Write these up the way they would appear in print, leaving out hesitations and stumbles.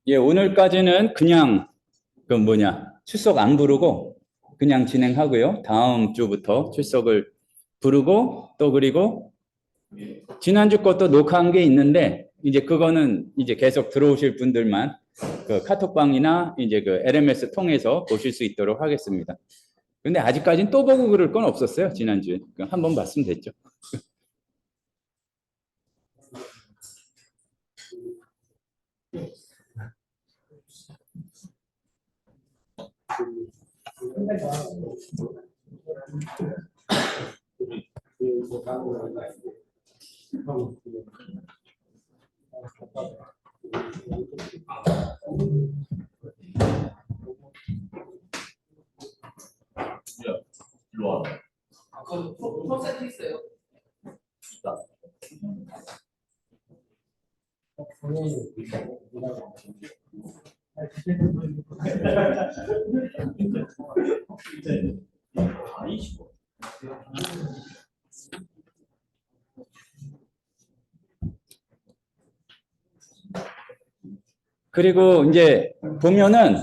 예, 오늘까지는 그냥 출석 안 부르고 그냥 진행하고요. 다음 주부터 출석을 부르고 또 그리고 지난주 것도 녹화한 게 있는데 이제 그거는 이제 계속 들어오실 분들만 그 카톡방이나 이제 그 LMS 통해서 보실 수 있도록 하겠습니다. 근데 아직까지는 또 보고 그럴 건 없었어요. 지난주에. 한 번 봤으면 됐죠. 일로 와. 그 세트 있어요. 그리고 이제 보면은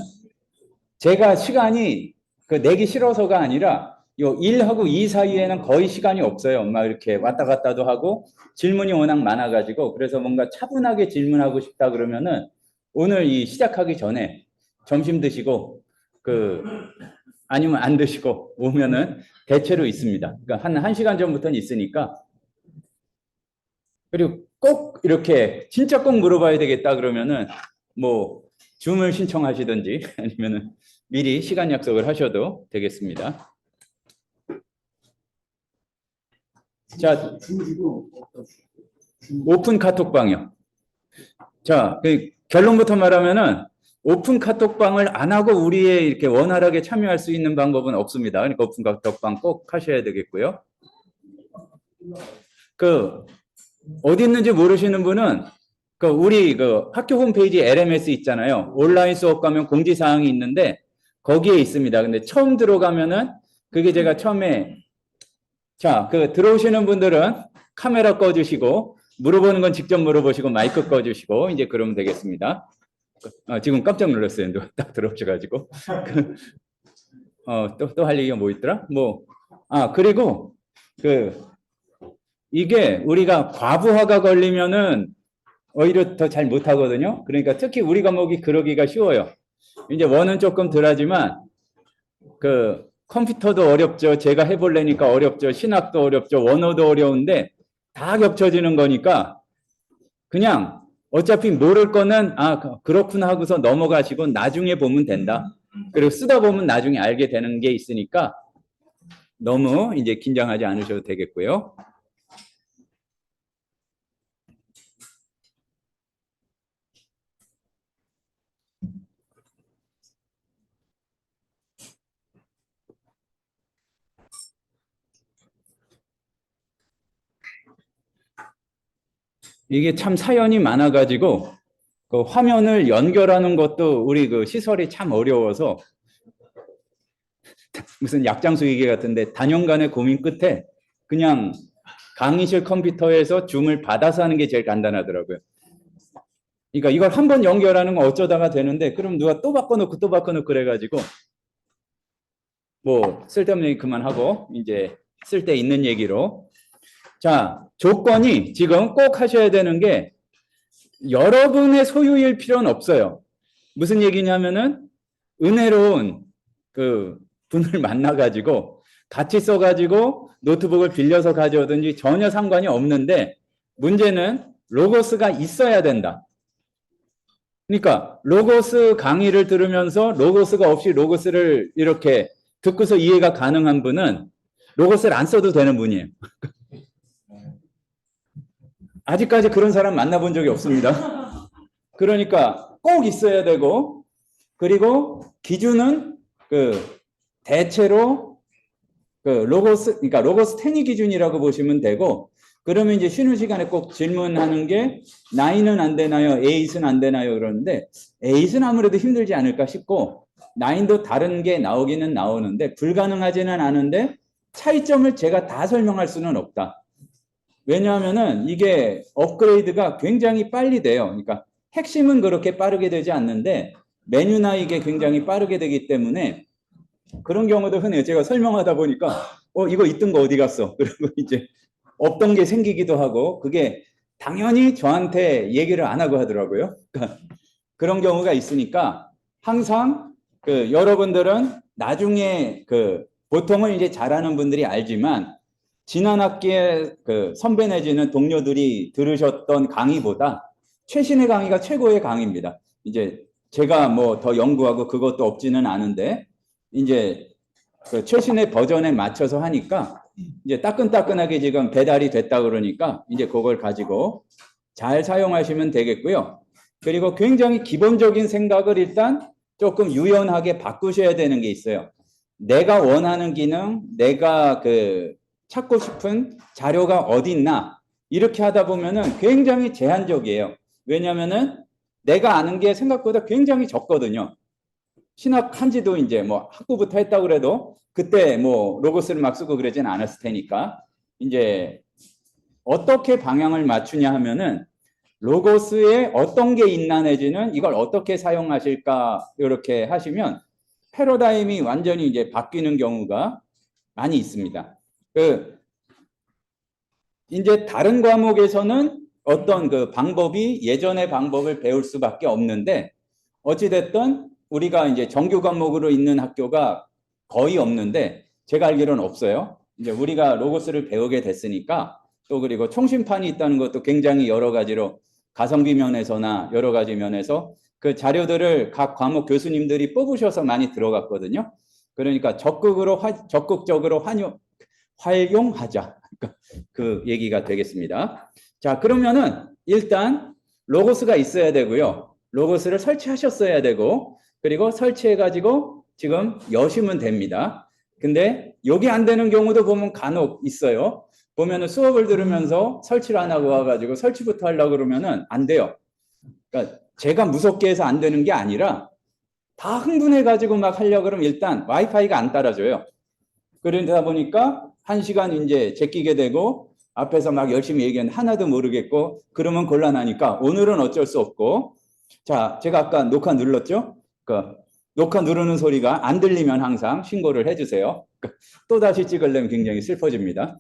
제가 시간이 그 내기 싫어서가 아니라 요 1하고 2 사이에는 거의 시간이 없어요. 막 이렇게 왔다 갔다도 하고 질문이 워낙 많아가지고 그래서 뭔가 차분하게 질문하고 싶다 그러면은 오늘 이 시작하기 전에 점심 드시고 아니면 안 드시고 오면은 대체로 있습니다. 그러니까 한 1시간 전부터는 있으니까. 그리고 꼭 이렇게 진짜 꼭 물어봐야 되겠다 그러면은 뭐 줌을 신청하시든지 아니면은 미리 시간 약속을 하셔도 되겠습니다. 자, 오픈 카톡방이요. 자, 결론부터 말하면은 오픈 카톡방을 안 하고 우리의 이렇게 원활하게 참여할 수 있는 방법은 없습니다. 그러니까 오픈 카톡방 꼭 하셔야 되겠고요. 어디 있는지 모르시는 분은 우리 학교 홈페이지 LMS 있잖아요. 온라인 수업 가면 공지사항이 있는데 거기에 있습니다. 근데 처음 들어가면은 그게 제가 처음에 들어오시는 분들은 카메라 꺼주시고 물어보는 건 직접 물어보시고 마이크 꺼주시고 이제 그러면 되겠습니다. 지금 깜짝 놀랐어요. 딱 들어오셔가지고 또 할 얘기가 뭐 있더라? 그리고 이게 우리가 과부하가 걸리면은 오히려 더 잘 못하거든요. 그러니까 특히 우리 과목이 그러기가 쉬워요. 이제 원은 조금 덜하지만 컴퓨터도 어렵죠. 제가 해보려니까 어렵죠. 신학도 어렵죠. 원어도 어려운데 다 겹쳐지는 거니까 그냥 어차피 모를 거는 그렇구나 하고서 넘어가시고 나중에 보면 된다. 그리고 쓰다 보면 나중에 알게 되는 게 있으니까 너무 이제 긴장하지 않으셔도 되겠고요. 이게 참 사연이 많아가지고 화면을 연결하는 것도 우리 시설이 참 어려워서 무슨 약장수 얘기 같은데 단연간의 고민 끝에 그냥 강의실 컴퓨터에서 줌을 받아서 하는 게 제일 간단하더라고요. 그러니까 이걸 한번 연결하는 건 어쩌다가 되는데 그럼 누가 또 바꿔놓고 또 바꿔놓고 그래가지고 쓸데없는 얘기 그만하고 이제 쓸데 있는 얘기로. 자, 조건이 지금 꼭 하셔야 되는 게 여러분의 소유일 필요는 없어요. 무슨 얘기냐면은 은혜로운 분을 만나가지고 같이 써가지고 노트북을 빌려서 가져오든지 전혀 상관이 없는데 문제는 로고스가 있어야 된다. 그러니까 로고스 강의를 들으면서 로고스가 없이 로고스를 이렇게 듣고서 이해가 가능한 분은 로고스를 안 써도 되는 분이에요. 아직까지 그런 사람 만나본 적이 없습니다. 그러니까 꼭 있어야 되고 그리고 기준은 대체로 그러니까 로고스 10이 기준이라고 보시면 되고 그러면 이제 쉬는 시간에 꼭 질문하는 게 9은 안 되나요? 8은 안 되나요? 그러는데 8은 아무래도 힘들지 않을까 싶고 9도 다른 게 나오기는 나오는데 불가능하지는 않은데 차이점을 제가 다 설명할 수는 없다. 왜냐하면은 이게 업그레이드가 굉장히 빨리 돼요. 그러니까 핵심은 그렇게 빠르게 되지 않는데 메뉴나 이게 굉장히 빠르게 되기 때문에 그런 경우도 흔해요. 제가 설명하다 보니까 이거 있던 거 어디 갔어? 그리고 이제 없던 게 생기기도 하고 그게 당연히 저한테 얘기를 안 하고 하더라고요. 그러니까 그런 경우가 있으니까 항상 여러분들은 나중에 보통은 이제 잘하는 분들이 알지만 지난 학기에 선배 내지는 동료들이 들으셨던 강의보다 최신의 강의가 최고의 강의입니다. 이제 제가 뭐 더 연구하고 그것도 없지는 않은데 이제 최신의 버전에 맞춰서 하니까 이제 따끈따끈하게 지금 배달이 됐다 그러니까 이제 그걸 가지고 잘 사용하시면 되겠고요. 그리고 굉장히 기본적인 생각을 일단 조금 유연하게 바꾸셔야 되는 게 있어요. 내가 원하는 기능, 내가 찾고 싶은 자료가 어디 있나 이렇게 하다 보면은 굉장히 제한적이에요. 왜냐면은 내가 아는 게 생각보다 굉장히 적거든요. 신학 한지도 이제 뭐 학부부터 했다고 그래도 그때 뭐 로고스를 막 쓰고 그러진 않았을 테니까 이제 어떻게 방향을 맞추냐 하면은 로고스에 어떤 게 있나 내지는 이걸 어떻게 사용하실까 이렇게 하시면 패러다임이 완전히 이제 바뀌는 경우가 많이 있습니다. 이제 다른 과목에서는 어떤 방법이 예전의 방법을 배울 수밖에 없는데 어찌됐든 우리가 이제 정규 과목으로 있는 학교가 거의 없는데 제가 알기로는 없어요. 이제 우리가 로고스를 배우게 됐으니까 또 그리고 총심판이 있다는 것도 굉장히 여러 가지로 가성비 면에서나 여러 가지 면에서 그 자료들을 각 과목 교수님들이 뽑으셔서 많이 들어갔거든요. 그러니까 적극적으로 활용하자. 그 얘기가 되겠습니다. 자, 그러면은 일단 로고스가 있어야 되고요. 로고스를 설치하셨어야 되고 그리고 설치해가지고 지금 여시면 됩니다. 근데 여기 안 되는 경우도 보면 간혹 있어요. 보면은 수업을 들으면서 설치를 안 하고 와가지고 설치부터 하려고 그러면은 안 돼요. 그러니까 제가 무섭게 해서 안 되는 게 아니라 다 흥분해가지고 막 하려고 그러면 일단 와이파이가 안 따라줘요. 그러다 보니까 한 시간 이제 제끼게 되고 앞에서 막 열심히 얘기하는데 하나도 모르겠고 그러면 곤란하니까 오늘은 어쩔 수 없고 자, 제가 아까 녹화 눌렀죠? 녹화 누르는 소리가 안 들리면 항상 신고를 해주세요. 또 다시 찍으려면 굉장히 슬퍼집니다.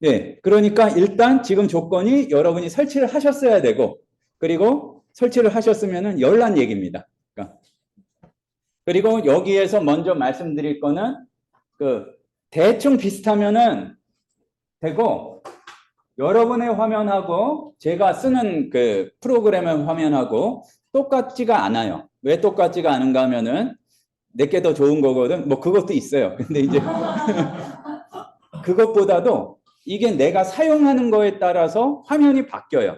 네, 그러니까 일단 지금 조건이 여러분이 설치를 하셨어야 되고 그리고 설치를 하셨으면은 열난 얘기입니다. 그리고 여기에서 먼저 말씀드릴 거는 대충 비슷하면은 되고 여러분의 화면하고 제가 쓰는 프로그램의 화면하고 똑같지가 않아요. 왜 똑같지가 않은가 하면은 내게 더 좋은 거거든. 뭐 그것도 있어요. 근데 이제 그것보다도 이게 내가 사용하는 거에 따라서 화면이 바뀌어요.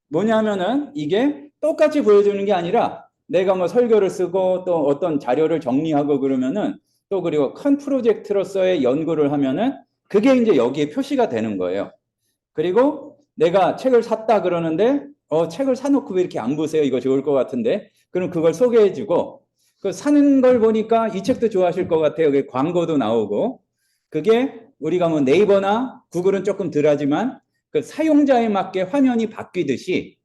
뭐냐면은 이게 똑같이 보여주는 게 아니라 내가 뭐 설교를 쓰고 또 어떤 자료를 정리하고 그러면은 또 그리고 큰 프로젝트로서의 연구를 하면은 그게 이제 여기에 표시가 되는 거예요. 그리고 내가 책을 샀다 그러는데 책을 사놓고 왜 이렇게 안 보세요? 이거 좋을 것 같은데. 그럼 그걸 소개해주고 그 사는 걸 보니까 이 책도 좋아하실 것 같아요. 여기 광고도 나오고 그게 우리가 뭐 네이버나 구글은 조금 덜하지만 그 사용자에 맞게 화면이 바뀌듯이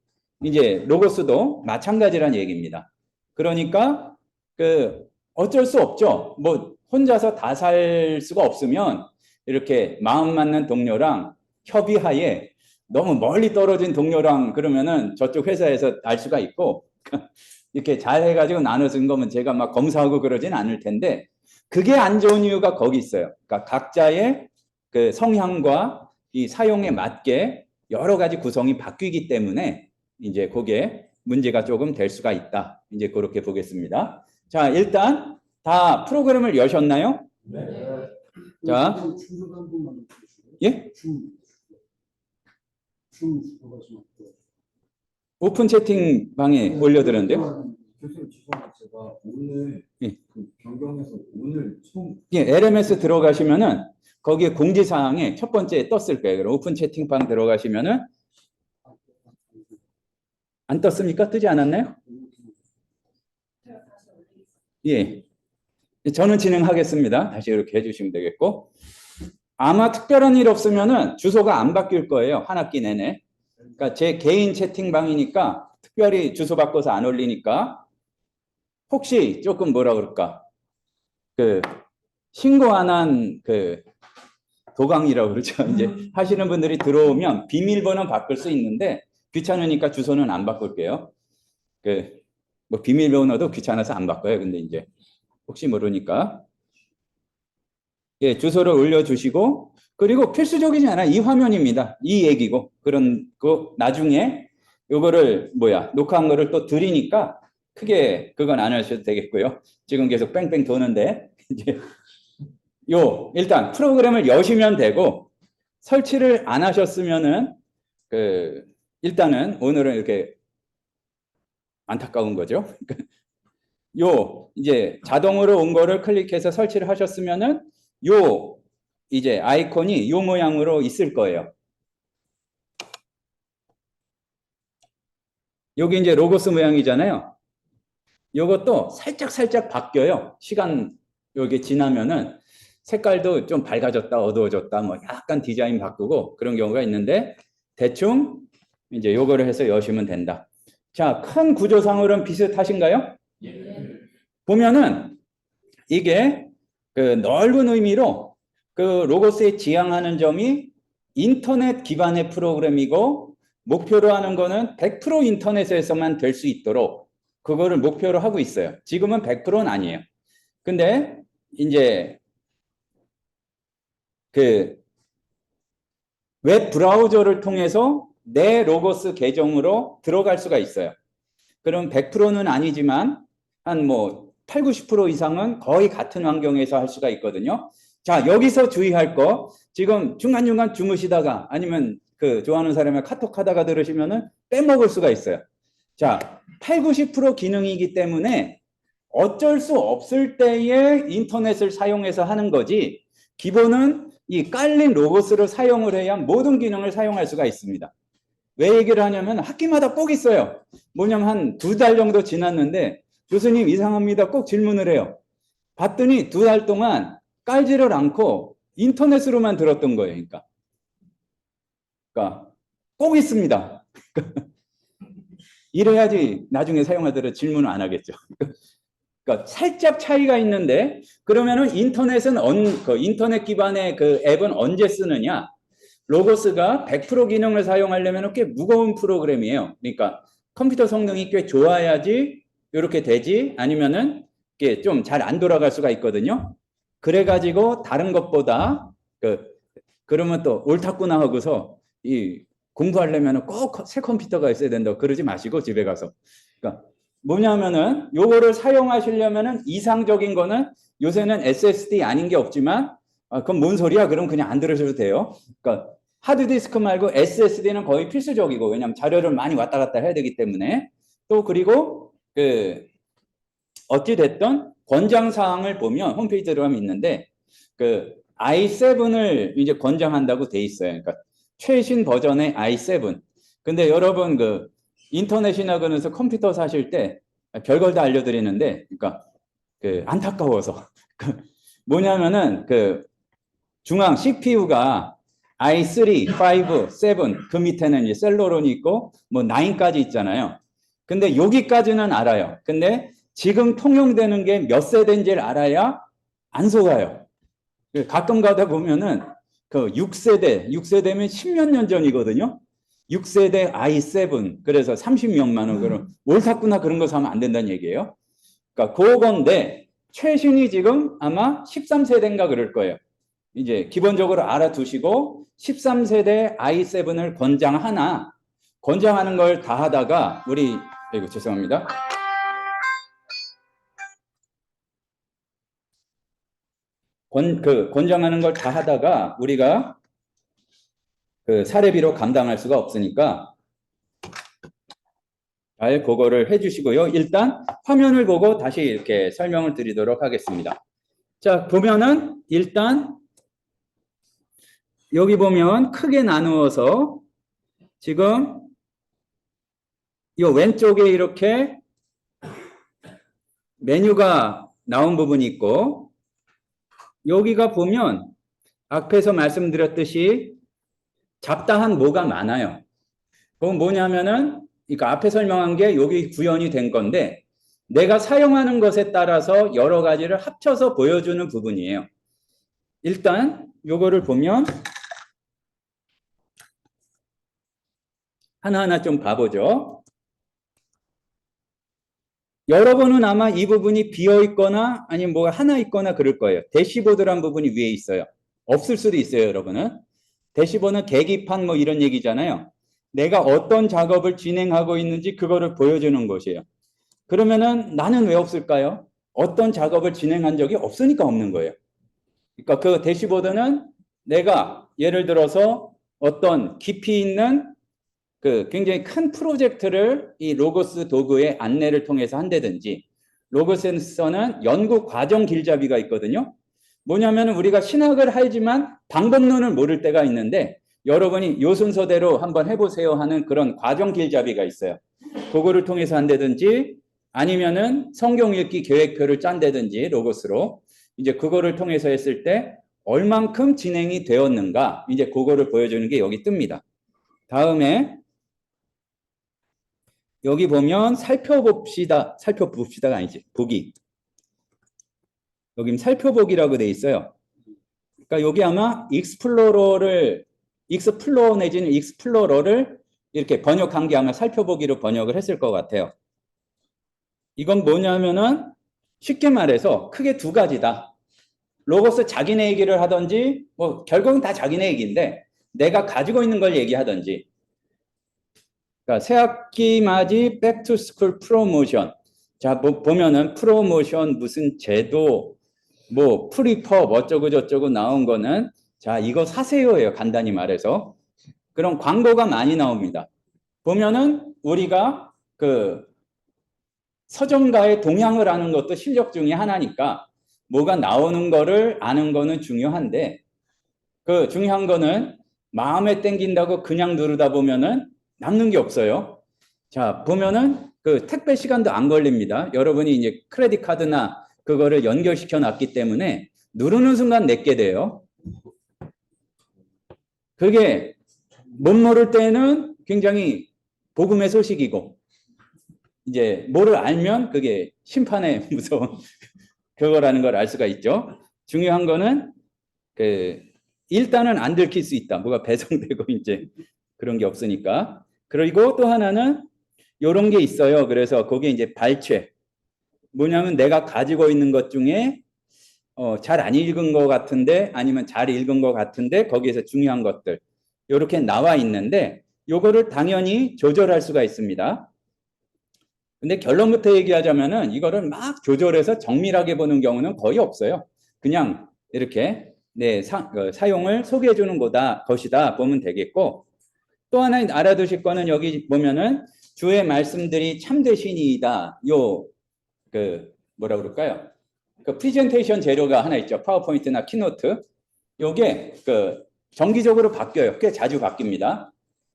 이제 로고스도 마찬가지란 얘기입니다. 그러니까 어쩔 수 없죠. 뭐 혼자서 다 살 수가 없으면 이렇게 마음 맞는 동료랑 협의하에 너무 멀리 떨어진 동료랑 그러면은 저쪽 회사에서 알 수가 있고 이렇게 잘 해가지고 나눠준 거면 제가 막 검사하고 그러진 않을 텐데 그게 안 좋은 이유가 거기 있어요. 그러니까 각자의 성향과 이 사용에 맞게 여러 가지 구성이 바뀌기 때문에 이제 그게 문제가 조금 될 수가 있다. 이제 그렇게 보겠습니다. 자, 일단 다 프로그램을 여셨나요? 네. 자, 예? 오픈 채팅방에 올려드렸는데요. 교수님 죄송합니다. 제가 오늘 예. 변경해서 오늘 처음 예, LMS 들어가시면은 거기에 공지사항에 첫 번째 떴을 거예요. 그럼 오픈 채팅방 들어가시면은 안 떴습니까? 뜨지 않았나요? 예. 저는 진행하겠습니다. 다시 이렇게 해주시면 되겠고. 아마 특별한 일 없으면은 주소가 안 바뀔 거예요. 한 학기 내내. 그러니까 제 개인 채팅방이니까 특별히 주소 바꿔서 안 올리니까 혹시 조금 뭐라 그럴까? 그 신고 안 한 그 도강이라고 그러죠. 이제 하시는 분들이 들어오면 비밀번호 바꿀 수 있는데 귀찮으니까 주소는 안 바꿀게요. 그 뭐 비밀번호도 귀찮아서 안 바꿔요. 근데 이제 혹시 모르니까 예, 주소를 올려주시고 그리고 필수적이지 않아 이 화면입니다. 이 얘기고 그런 그 나중에 요거를 녹화한 거를 또 드리니까 크게 그건 안 하셔도 되겠고요. 지금 계속 뺑뺑 도는데 이제 일단 프로그램을 여시면 되고 설치를 안 하셨으면은 일단은 오늘은 이렇게 안타까운 거죠. 이제 자동으로 온 거를 클릭해서 설치를 하셨으면은 이제 아이콘이 요 모양으로 있을 거예요. 여기 이제 로고스 모양이잖아요. 요것도 살짝 바뀌어요. 시간 여기 지나면은 색깔도 좀 밝아졌다, 어두워졌다, 뭐 약간 디자인 바꾸고 그런 경우가 있는데 대충 이제 요거를 해서 여시면 된다. 자, 큰 구조상으로는 비슷하신가요? 예. 보면은 이게 그 넓은 의미로 그 로고스에 지향하는 점이 인터넷 기반의 프로그램이고 목표로 하는 거는 100% 인터넷에서만 될 수 있도록 그거를 목표로 하고 있어요. 지금은 100%는 아니에요. 근데 이제 그 웹 브라우저를 통해서 내 로고스 계정으로 들어갈 수가 있어요. 그럼 100%는 아니지만 한 뭐 8, 90% 이상은 거의 같은 환경에서 할 수가 있거든요. 자, 여기서 주의할 거 지금 중간중간 주무시다가 아니면 그 좋아하는 사람이 카톡 하다가 들으시면은 빼먹을 수가 있어요. 자, 8, 90% 기능이기 때문에 어쩔 수 없을 때에 인터넷을 사용해서 하는 거지 기본은 이 깔린 로고스를 사용을 해야 모든 기능을 사용할 수가 있습니다. 왜 얘기를 하냐면 학기마다 꼭 있어요. 뭐냐면 한 2달 정도 지났는데 교수님 이상합니다. 꼭 질문을 해요. 봤더니 2달 동안 깔지를 않고 인터넷으로만 들었던 거예요. 그러니까 꼭 있습니다. 이래야지 나중에 사용하더라도 질문을 안 하겠죠. 그러니까 살짝 차이가 있는데 그러면은 인터넷은 인터넷 기반의 그 앱은 언제 쓰느냐? 로고스가 100% 기능을 사용하려면 꽤 무거운 프로그램이에요. 그러니까 컴퓨터 성능이 꽤 좋아야지 이렇게 되지 아니면은 이게 좀 잘 안 돌아갈 수가 있거든요. 그래가지고 다른 것보다 그러면 또 옳다구나 하고서 이 공부하려면 꼭 새 컴퓨터가 있어야 된다고 그러지 마시고 집에 가서. 그러니까 뭐냐면은 요거를 사용하시려면은 이상적인 거는 요새는 SSD 아닌 게 없지만 그건 뭔 소리야? 그럼 그냥 안 들으셔도 돼요. 그러니까 하드디스크 말고 SSD는 거의 필수적이고 왜냐하면 자료를 많이 왔다 갔다 해야 되기 때문에 또 그리고 어찌 됐든 권장 사항을 보면 홈페이지에 들어가면 있는데 i7을 이제 권장한다고 돼 있어요. 그러니까 최신 버전의 i7. 근데 여러분 인터넷이나 그러면서 컴퓨터 사실 때 별걸 다 알려드리는데 그러니까 안타까워서 뭐냐면은 중앙 CPU가 i3, 5, 7 그 밑에는 이제 셀러론이 있고 뭐 9까지 있잖아요. 근데 여기까지는 알아요. 근데 지금 통용되는 게 몇 세대인지를 알아야 안 속아요. 가끔 가다 보면은 6세대면 10몇 년 전이거든요. 6세대 i7 그래서 30몇만 원 그럼 옳다구나 그런 거 사면 안 된다는 얘기예요. 그러니까 그건데 최신이 지금 아마 13세대인가 그럴 거예요. 이제 기본적으로 알아두시고 13세대 i7을 권장하는 걸 다 하다가 죄송합니다. 권장하는 걸 다 하다가 우리가 사례비로 감당할 수가 없으니까 잘 그거를 해주시고요. 일단 화면을 보고 다시 이렇게 설명을 드리도록 하겠습니다. 자, 보면은 일단 여기 보면 크게 나누어서 지금 이 왼쪽에 이렇게 메뉴가 나온 부분이 있고, 여기가 보면 앞에서 말씀드렸듯이 잡다한 뭐가 많아요. 그건 뭐냐면은, 그러니까 앞에 설명한 게 여기 구현이 된 건데, 내가 사용하는 것에 따라서 여러 가지를 합쳐서 보여주는 부분이에요. 일단 요거를 보면 하나하나 좀 봐보죠. 여러분은 아마 이 부분이 비어 있거나 아니면 뭐가 하나 있거나 그럴 거예요. 대시보드란 부분이 위에 있어요. 없을 수도 있어요, 여러분은. 대시보드는 계기판 뭐 이런 얘기잖아요. 내가 어떤 작업을 진행하고 있는지 그거를 보여주는 것이에요. 그러면은 나는 왜 없을까요? 어떤 작업을 진행한 적이 없으니까 없는 거예요. 그러니까 그 대시보드는 내가 예를 들어서 어떤 깊이 있는 그 굉장히 큰 프로젝트를 이 로고스 도구의 안내를 통해서 한다든지, 로고스에서는 연구 과정 길잡이가 있거든요. 뭐냐면 우리가 신학을 알지만 방법론을 모를 때가 있는데, 여러분이 요 순서대로 한번 해보세요 하는 그런 과정 길잡이가 있어요. 그거를 통해서 한다든지, 아니면은 성경 읽기 계획표를 짠다든지 로고스로 이제 그거를 통해서 했을 때 얼만큼 진행이 되었는가, 이제 그거를 보여주는 게 여기 뜹니다. 다음에 여기 보면 살펴봅시다가 아니지, 보기. 여기 살펴보기라고 돼 있어요. 그러니까 여기 아마 익스플로러 내지는 익스플로러를 이렇게 번역한 게 아마 살펴보기로 번역을 했을 것 같아요. 이건 뭐냐면은 쉽게 말해서 크게 두 가지다. 로고스 자기네 얘기를 하든지, 뭐 결국은 다 자기네 얘기인데 내가 가지고 있는 걸 얘기하든지. 그러니까 새학기 맞이 백투스쿨 프로모션. 자, 보면은 프로모션 무슨 제도, 뭐 프리퍼 어쩌고 저쩌고 나온 거는, 자, 이거 사세요예요. 간단히 말해서. 그런 광고가 많이 나옵니다. 보면은 우리가 그 서점가의 동향을 아는 것도 실력 중에 하나니까 뭐가 나오는 거를 아는 거는 중요한데, 그 중요한 거는 마음에 땡긴다고 그냥 누르다 보면은 남는 게 없어요. 자, 보면은 그 택배 시간도 안 걸립니다. 여러분이 이제 크레딧 카드나 그거를 연결시켜 놨기 때문에 누르는 순간 내게 돼요. 그게 못 모를 때는 굉장히 복음의 소식이고, 이제 뭐를 알면 그게 심판의 무서운 그거라는 걸 알 수가 있죠. 중요한 거는 그 일단은 안 들킬 수 있다. 뭐가 배송되고 이제 그런 게 없으니까. 그리고 또 하나는 요런 게 있어요. 그래서 거기에 이제 발췌. 뭐냐면 내가 가지고 있는 것 중에 잘 안 읽은 것 같은데, 아니면 잘 읽은 것 같은데 거기에서 중요한 것들 요렇게 나와 있는데, 요거를 당연히 조절할 수가 있습니다. 근데 결론부터 얘기하자면은 이거를 막 조절해서 정밀하게 보는 경우는 거의 없어요. 그냥 이렇게 사용을 소개해 주는 것이다 보면 되겠고, 또 하나 알아두실 거는 여기 보면은 주의 말씀들이 참되시니이다. 뭐라 그럴까요? 그 프레젠테이션 재료가 하나 있죠. 파워포인트나 키노트. 요게 정기적으로 바뀌어요. 꽤 자주 바뀝니다.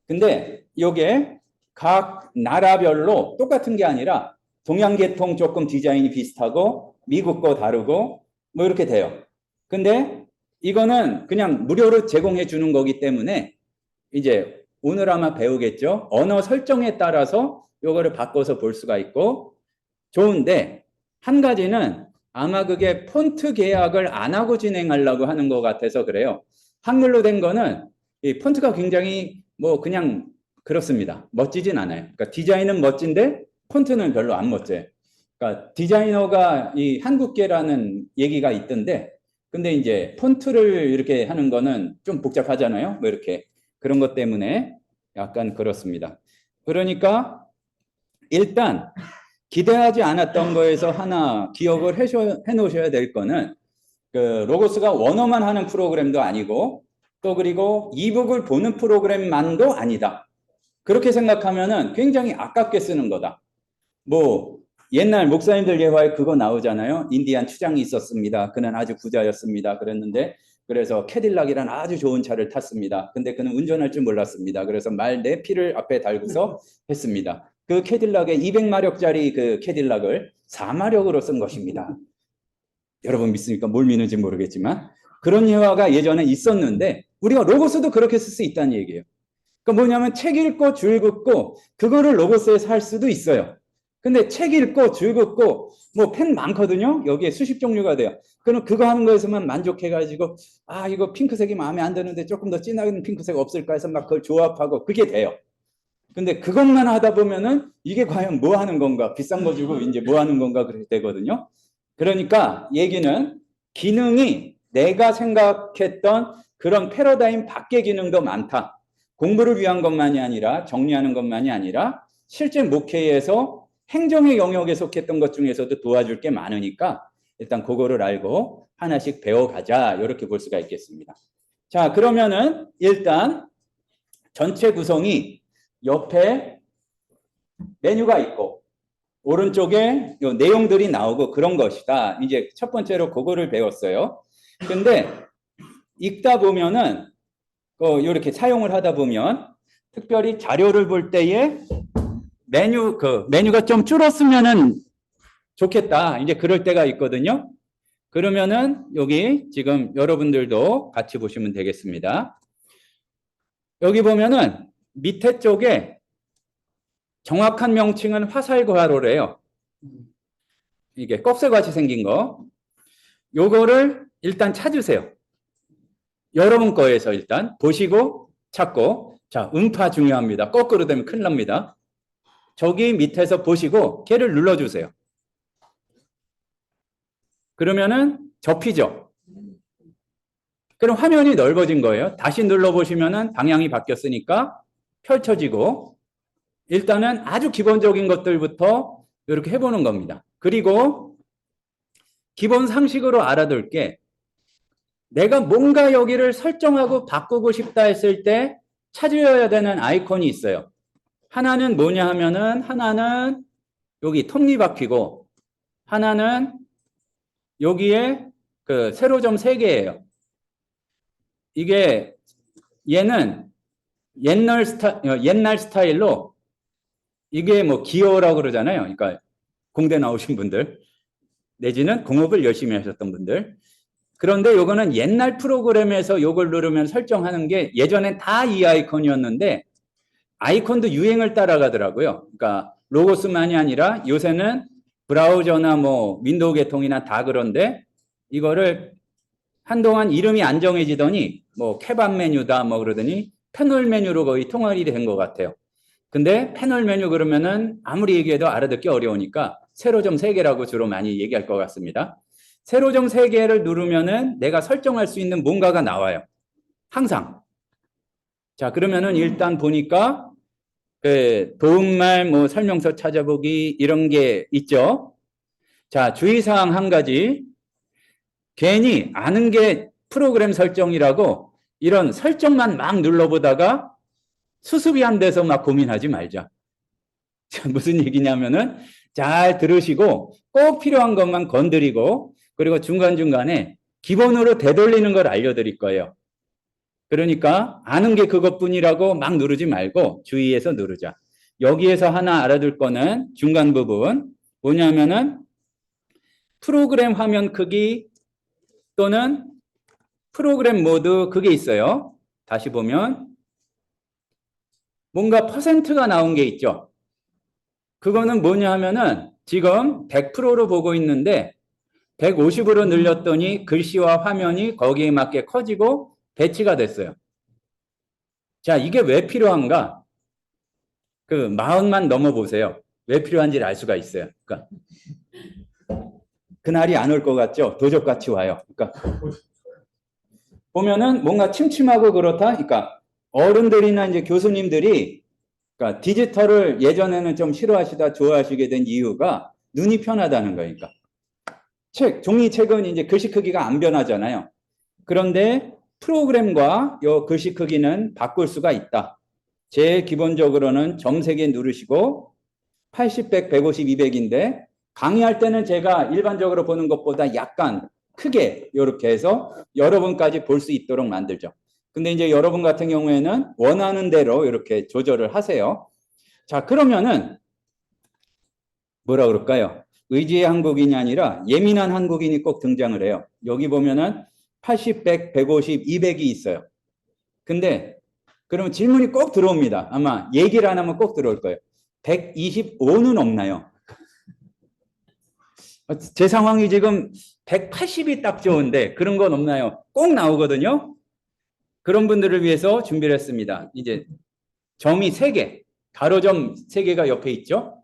근데 요게 각 나라별로 똑같은 게 아니라 동양 계통 조금 디자인이 비슷하고 미국 거 다르고 뭐 이렇게 돼요. 근데 이거는 그냥 무료로 제공해 주는 거기 때문에 이제 오늘 아마 배우겠죠. 언어 설정에 따라서 요거를 바꿔서 볼 수가 있고 좋은데, 한 가지는 아마 그게 폰트 계약을 안 하고 진행하려고 하는 것 같아서 그래요. 한글로 된 거는 이 폰트가 굉장히 뭐 그냥 그렇습니다. 멋지진 않아요. 그러니까 디자인은 멋진데 폰트는 별로 안 멋져요. 그러니까 디자이너가 이 한국계라는 얘기가 있던데, 근데 이제 폰트를 이렇게 하는 거는 좀 복잡하잖아요. 뭐 이렇게 그런 것 때문에 약간 그렇습니다. 그러니까 일단 기대하지 않았던 거에서 하나 기억을 해 놓으셔야 될 거는, 그 로고스가 원어만 하는 프로그램도 아니고, 또 그리고 이북을 보는 프로그램만도 아니다. 그렇게 생각하면은 굉장히 아깝게 쓰는 거다. 뭐 옛날 목사님들 예화에 그거 나오잖아요. 인디안 추장이 있었습니다. 그는 아주 부자였습니다. 그랬는데 그래서 캐딜락이란 아주 좋은 차를 탔습니다. 근데 그는 운전할 줄 몰랐습니다. 그래서 말 네 피를 앞에 달고서 했습니다. 그 캐딜락에 200마력짜리 그 캐딜락을 4마력으로 쓴 것입니다. 여러분 믿습니까? 뭘 믿는지 모르겠지만 그런 예화가 예전에 있었는데 우리가 로고스도 그렇게 쓸 수 있다는 얘기예요. 그러니까 뭐냐면 책 읽고 줄 긋고 그거를 로고스에서 할 수도 있어요. 근데 책 읽고 줄 긋고 뭐 펜 많거든요. 여기에 수십 종류가 돼요. 그럼 그거 하는 거에서만 만족해가지고 아 이거 핑크색이 마음에 안 드는데 조금 더 진한 핑크색 없을까 해서 막 그걸 조합하고 그게 돼요. 근데 그것만 하다 보면은 이게 과연 뭐 하는 건가? 비싼 거 주고 이제 뭐 하는 건가? 그렇게 되거든요. 그러니까 얘기는 기능이 내가 생각했던 그런 패러다임 밖의 기능도 많다. 공부를 위한 것만이 아니라 정리하는 것만이 아니라 실제 목회에서 행정의 영역에 속했던 것 중에서도 도와줄 게 많으니까 일단 그거를 알고 하나씩 배워가자. 이렇게 볼 수가 있겠습니다. 자, 그러면은 일단 전체 구성이 옆에 메뉴가 있고 오른쪽에 요 내용들이 나오고 그런 것이다. 이제 첫 번째로 그거를 배웠어요. 근데 읽다 보면은 이렇게 사용을 하다 보면 특별히 자료를 볼 때에 메뉴가 좀 줄었으면은 좋겠다. 이제 그럴 때가 있거든요. 그러면은 여기 지금 여러분들도 같이 보시면 되겠습니다. 여기 보면은 밑에 쪽에 정확한 명칭은 화살괄호래요. 이게 껍질같이 생긴 거. 요거를 일단 찾으세요. 여러분 거에서 일단 보시고 찾고. 자, 음파 중요합니다. 거꾸로 되면 큰일 납니다. 저기 밑에서 보시고 걔를 눌러주세요. 그러면은 접히죠. 그럼 화면이 넓어진 거예요. 다시 눌러보시면은 방향이 바뀌었으니까 펼쳐지고 일단은 아주 기본적인 것들부터 이렇게 해보는 겁니다. 그리고 기본 상식으로 알아둘 게 내가 뭔가 여기를 설정하고 바꾸고 싶다 했을 때 찾으셔야 되는 아이콘이 있어요. 하나는 뭐냐 하면은 하나는 여기 톱니바퀴고 하나는 여기에 그 세로점 3개예요. 이게 얘는 옛날 스타일로 이게 뭐 기어라고 그러잖아요. 그러니까 공대 나오신 분들 내지는 공업을 열심히 하셨던 분들. 그런데 요거는 옛날 프로그램에서 요걸 누르면 설정하는 게 예전엔 다 이 아이콘이었는데 아이콘도 유행을 따라가더라고요. 그러니까 로고스만이 아니라 요새는 브라우저나 뭐 윈도우 계통이나 다 그런데 이거를 한동안 이름이 안 정해지더니 뭐 케밥 메뉴다 뭐 그러더니 패널 메뉴로 거의 통합이 된 것 같아요. 근데 패널 메뉴 그러면은 아무리 얘기해도 알아듣기 어려우니까 세로점 3개라고 주로 많이 얘기할 것 같습니다. 세로점 3개를 누르면은 내가 설정할 수 있는 뭔가가 나와요. 항상. 자, 그러면은 일단 보니까 그 도움말 뭐 설명서 찾아보기 이런 게 있죠. 자, 주의사항 한 가지. 괜히 아는 게 프로그램 설정이라고 이런 설정만 막 눌러보다가 수습이 안 돼서 막 고민하지 말자. 자, 무슨 얘기냐면은 잘 들으시고 꼭 필요한 것만 건드리고 그리고 중간중간에 기본으로 되돌리는 걸 알려드릴 거예요. 그러니까 아는 게 그것뿐이라고 막 누르지 말고 주의해서 누르자. 여기에서 하나 알아둘 거는 중간 부분 뭐냐면은 프로그램 화면 크기 또는 프로그램 모드 그게 있어요. 다시 보면 뭔가 퍼센트가 나온 게 있죠. 그거는 뭐냐 하면은 지금 100%로 보고 있는데 150으로 늘렸더니 글씨와 화면이 거기에 맞게 커지고 배치가 됐어요. 자, 이게 왜 필요한가? 그 40만 넘어보세요. 왜 필요한지를 알 수가 있어요. 그러니까 그날이 안 올 것 같죠? 도적같이 와요. 그러니까 보면은 뭔가 침침하고 그렇다. 그러니까 어른들이나 이제 교수님들이 그러니까 디지털을 예전에는 좀 싫어하시다 좋아하시게 된 이유가 눈이 편하다는 거니까. 종이책은 이제 글씨 크기가 안 변하잖아요. 그런데 프로그램과 이 글씨 크기는 바꿀 수가 있다. 제일 기본적으로는 점 3개 누르시고 80, 100, 150, 200인데 강의할 때는 제가 일반적으로 보는 것보다 약간 크게 이렇게 해서 여러분까지 볼 수 있도록 만들죠. 근데 이제 여러분 같은 경우에는 원하는 대로 이렇게 조절을 하세요. 자, 그러면은 뭐라 그럴까요? 의지의 한국인이 아니라 예민한 한국인이 꼭 등장을 해요. 여기 보면은 80, 100, 150, 200이 있어요. 근데 그러면 질문이 꼭 들어옵니다. 아마 얘기를 안 하면 꼭 들어올 거예요. 125는 없나요? 제 상황이 지금 180이 딱 좋은데 그런 건 없나요? 꼭 나오거든요. 그런 분들을 위해서 준비를 했습니다. 이제 점이 3개, 가로점 3개가 옆에 있죠.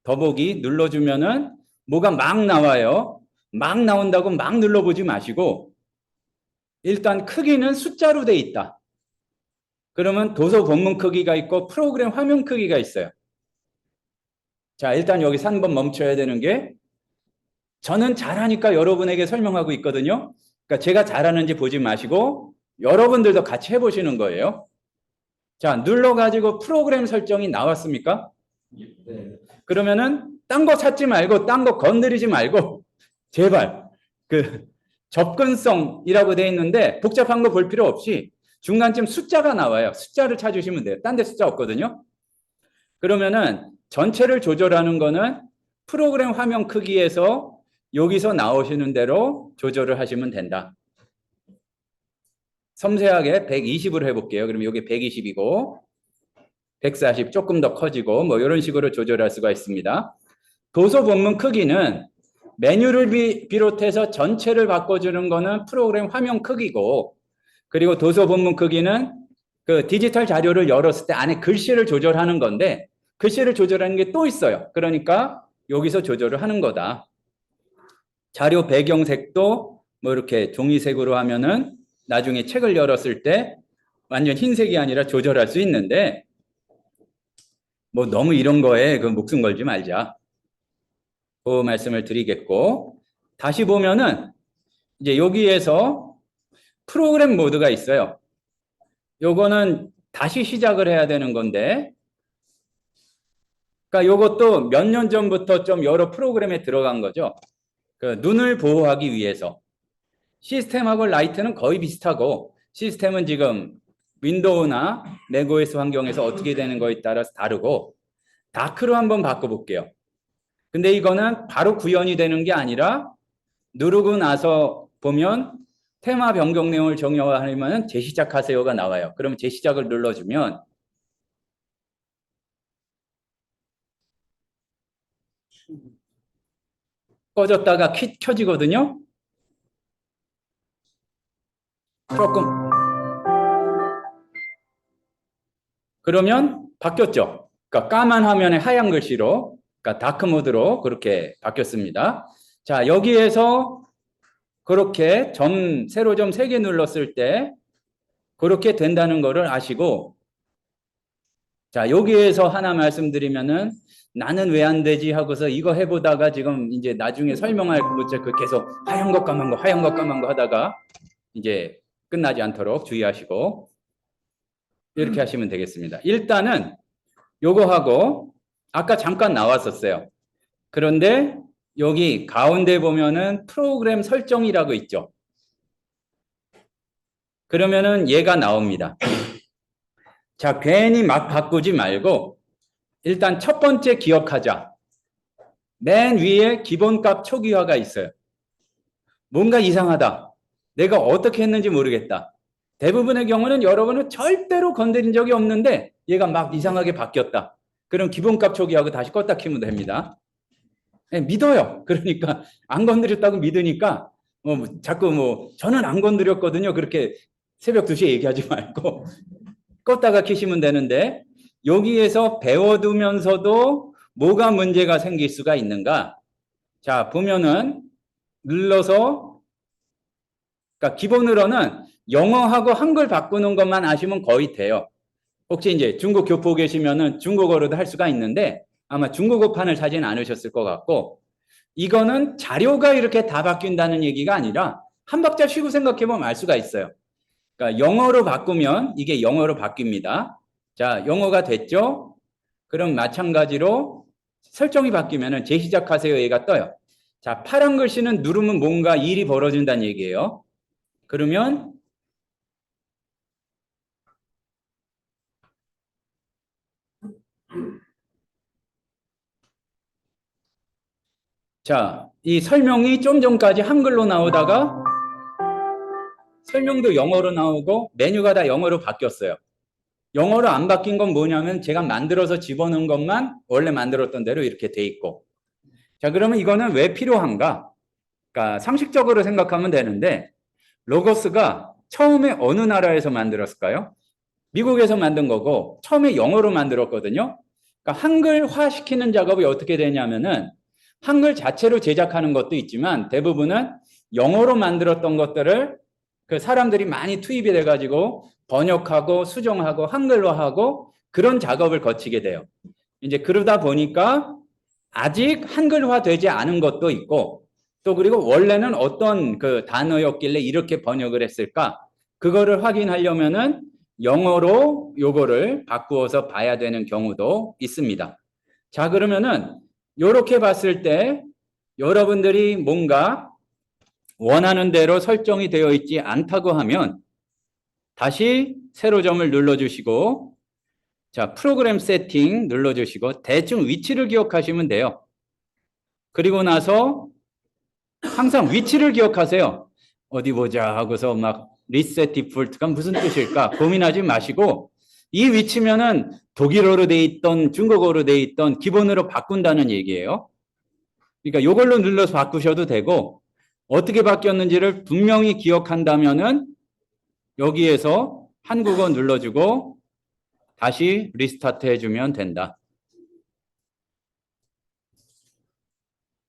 더보기 눌러주면은 뭐가 막 나와요. 막 나온다고 막 눌러보지 마시고 일단 크기는 숫자로 돼 있다. 그러면 도서 본문 크기가 있고 프로그램 화면 크기가 있어요. 자, 일단 여기서 한 번 멈춰야 되는 게 저는 잘하니까 여러분에게 설명하고 있거든요. 그러니까 제가 잘하는지 보지 마시고 여러분들도 같이 해보시는 거예요. 자, 눌러가지고 프로그램 설정이 나왔습니까? 네. 그러면은 딴 거 찾지 말고 딴 거 건드리지 말고 제발 그 접근성이라고 돼 있는데 복잡한 거 볼 필요 없이 중간쯤 숫자가 나와요. 숫자를 찾으시면 돼요. 딴 데 숫자 없거든요. 그러면은 전체를 조절하는 거는 프로그램 화면 크기에서 여기서 나오시는 대로 조절을 하시면 된다. 섬세하게 120으로 해볼게요. 그러면 여기 120이고 140 조금 더 커지고 뭐 이런 식으로 조절할 수가 있습니다. 도서 본문 크기는 메뉴를 비롯해서 전체를 바꿔주는 거는 프로그램 화면 크기고 그리고 도서 본문 크기는 그 디지털 자료를 열었을 때 안에 글씨를 조절하는 건데 글씨를 조절하는 게 또 있어요. 그러니까 여기서 조절을 하는 거다. 자료 배경색도 뭐 이렇게 종이색으로 하면은 나중에 책을 열었을 때 완전 흰색이 아니라 조절할 수 있는데 뭐 너무 이런 거에 그 목숨 걸지 말자. 그 말씀을 드리겠고 다시 보면은 이제 여기에서 프로그램 모드가 있어요. 요거는 다시 시작을 해야 되는 건데 그러니까 요것도 몇 년 전부터 좀 여러 프로그램에 들어간 거죠. 그 눈을 보호하기 위해서 시스템하고 라이트는 거의 비슷하고 시스템은 지금 윈도우나 맥OS 환경에서 어떻게 되는 거에 따라서 다르고 다크로 한번 바꿔볼게요. 근데 이거는 바로 구현이 되는 게 아니라 누르고 나서 보면 테마 변경 내용을 정의하려면 재시작하세요가 나와요. 그러면 재시작을 눌러주면 꺼졌다가 켜지거든요. 조금 그러면 바뀌었죠. 그러니까 까만 화면에 하얀 글씨로 그러니까 다크 모드로 그렇게 바뀌었습니다. 자, 여기에서 그렇게 세로 점 3개 눌렀을 때 그렇게 된다는 것을 아시고 자, 여기에서 하나 말씀드리면은 나는 왜 안 되지 하고서 이거 해보다가 지금 이제 나중에 설명할 그 계속 하얀 거 까만 거 하얀 거 까만 거 하다가 이제 끝나지 않도록 주의하시고 이렇게 하시면 되겠습니다. 일단은 요거 하고 아까 잠깐 나왔었어요. 그런데 여기 가운데 보면은 프로그램 설정이라고 있죠. 그러면은 얘가 나옵니다. 자, 괜히 막 바꾸지 말고 일단 첫 번째 기억하자. 맨 위에 기본값 초기화가 있어요. 뭔가 이상하다. 내가 어떻게 했는지 모르겠다. 대부분의 경우는 여러분은 절대로 건드린 적이 없는데 얘가 막 이상하게 바뀌었다. 그럼 기본값 초기화하고 다시 껐다 키면 됩니다. 네, 믿어요. 그러니까 안 건드렸다고 믿으니까 자꾸 저는 안 건드렸거든요. 그렇게 새벽 2시에 얘기하지 말고 껐다가 키시면 되는데 여기에서 배워두면서도 뭐가 문제가 생길 수가 있는가? 자, 보면은 눌러서 그러니까 기본으로는 영어하고 한글 바꾸는 것만 아시면 거의 돼요. 혹시 이제 중국 교포 계시면은 중국어로도 할 수가 있는데 아마 중국어판을 사진 않으셨을 것 같고 이거는 자료가 이렇게 다 바뀐다는 얘기가 아니라 한 박자 쉬고 생각해 보면 알 수가 있어요. 그러니까 영어로 바꾸면 이게 영어로 바뀝니다. 자, 영어가 됐죠? 그럼 마찬가지로 설정이 바뀌면은 재시작하세요 얘가 떠요. 자, 파란 글씨는 누르면 뭔가 일이 벌어진다는 얘기예요. 그러면 자, 이 설명이 좀 전까지 한글로 나오다가 설명도 영어로 나오고 메뉴가 다 영어로 바뀌었어요. 영어로 안 바뀐 건 뭐냐면 제가 만들어서 집어넣은 것만 원래 만들었던 대로 이렇게 돼 있고. 자, 그러면 이거는 왜 필요한가? 그러니까 상식적으로 생각하면 되는데 로고스가 처음에 어느 나라에서 만들었을까요? 미국에서 만든 거고 처음에 영어로 만들었거든요. 그러니까 한글화 시키는 작업이 어떻게 되냐면은 한글 자체로 제작하는 것도 있지만 대부분은 영어로 만들었던 것들을 그 사람들이 많이 투입이 돼가지고 번역하고 수정하고 한글화하고 그런 작업을 거치게 돼요. 이제 그러다 보니까 아직 한글화 되지 않은 것도 있고 또 그리고 원래는 어떤 그 단어였길래 이렇게 번역을 했을까? 그거를 확인하려면은 영어로 요거를 바꾸어서 봐야 되는 경우도 있습니다. 자, 그러면은 요렇게 봤을 때 여러분들이 뭔가 원하는 대로 설정이 되어 있지 않다고 하면 다시 세로점을 눌러주시고 자, 프로그램 세팅 눌러주시고 대충 위치를 기억하시면 돼요. 그리고 나서 항상 위치를 기억하세요. 어디 보자 하고서 막 리셋 디폴트가 무슨 뜻일까 고민하지 마시고 이 위치면은 독일어로 돼 있던 중국어로 돼 있던 기본으로 바꾼다는 얘기예요. 그러니까 요걸로 눌러서 바꾸셔도 되고 어떻게 바뀌었는지를 분명히 기억한다면은 여기에서 한국어 눌러주고 다시 리스타트 해주면 된다.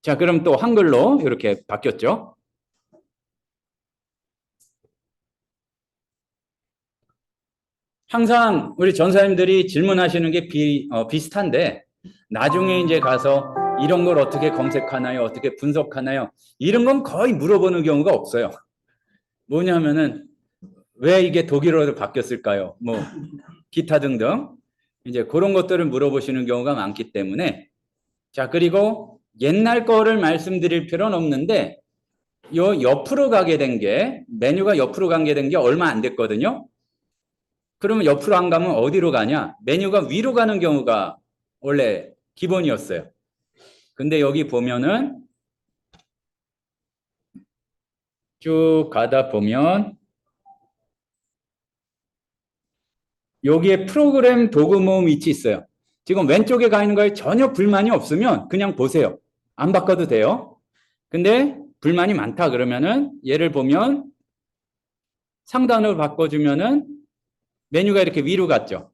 자, 그럼 또 한글로 이렇게 바뀌었죠. 항상 우리 전사님들이 질문하시는 게 비슷한데 나중에 이제 가서 이런 걸 어떻게 검색하나요? 어떻게 분석하나요? 이런 건 거의 물어보는 경우가 없어요. 뭐냐면은 왜 이게 독일어로 바뀌었을까요? 뭐 기타 등등 이제 그런 것들을 물어보시는 경우가 많기 때문에 자, 그리고 옛날 거를 말씀드릴 필요는 없는데 요 옆으로 가게 된 게 메뉴가 옆으로 가게 된 게 얼마 안 됐거든요. 그러면 옆으로 안 가면 어디로 가냐? 메뉴가 위로 가는 경우가 원래 기본이었어요. 근데 여기 보면은 쭉 가다 보면 여기에 프로그램 도구 모음 위치 있어요. 지금 왼쪽에 가 있는 거에 전혀 불만이 없으면 그냥 보세요. 안 바꿔도 돼요. 근데 불만이 많다 그러면은 얘를 보면 상단으로 바꿔주면은 메뉴가 이렇게 위로 갔죠.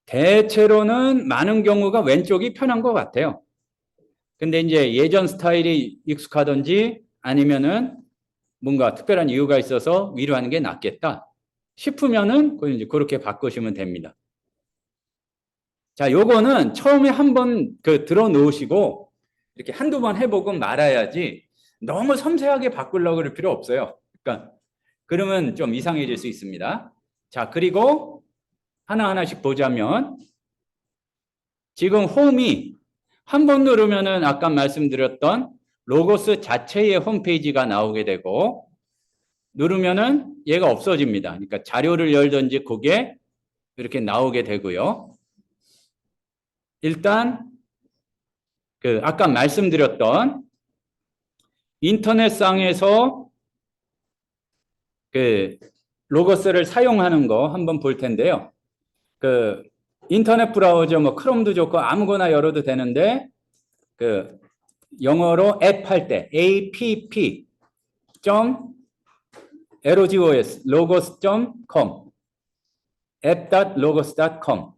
대체로는 많은 경우가 왼쪽이 편한 것 같아요. 근데 이제 예전 스타일이 익숙하든지 아니면은 뭔가 특별한 이유가 있어서 위로 하는 게 낫겠다 싶으면은 이제 그렇게 바꾸시면 됩니다. 자, 요거는 처음에 한번 들어 놓으시고 이렇게 한두 번 해보고 말아야지 너무 섬세하게 바꾸려고 그럴 필요 없어요. 그러니까 그러면 좀 이상해질 수 있습니다. 자, 그리고 하나하나씩 보자면 지금 홈이 한 번 누르면은 아까 말씀드렸던 로고스 자체의 홈페이지가 나오게 되고 누르면은 얘가 없어집니다. 그러니까 자료를 열든지 그게 이렇게 나오게 되고요. 일단 아까 말씀드렸던 인터넷상에서 로고스를 사용하는 거 한번 볼 텐데요. 인터넷 브라우저 뭐 크롬도 좋고 아무거나 열어도 되는데 영어로 앱 할 때 app.logos logos.com app.logos.com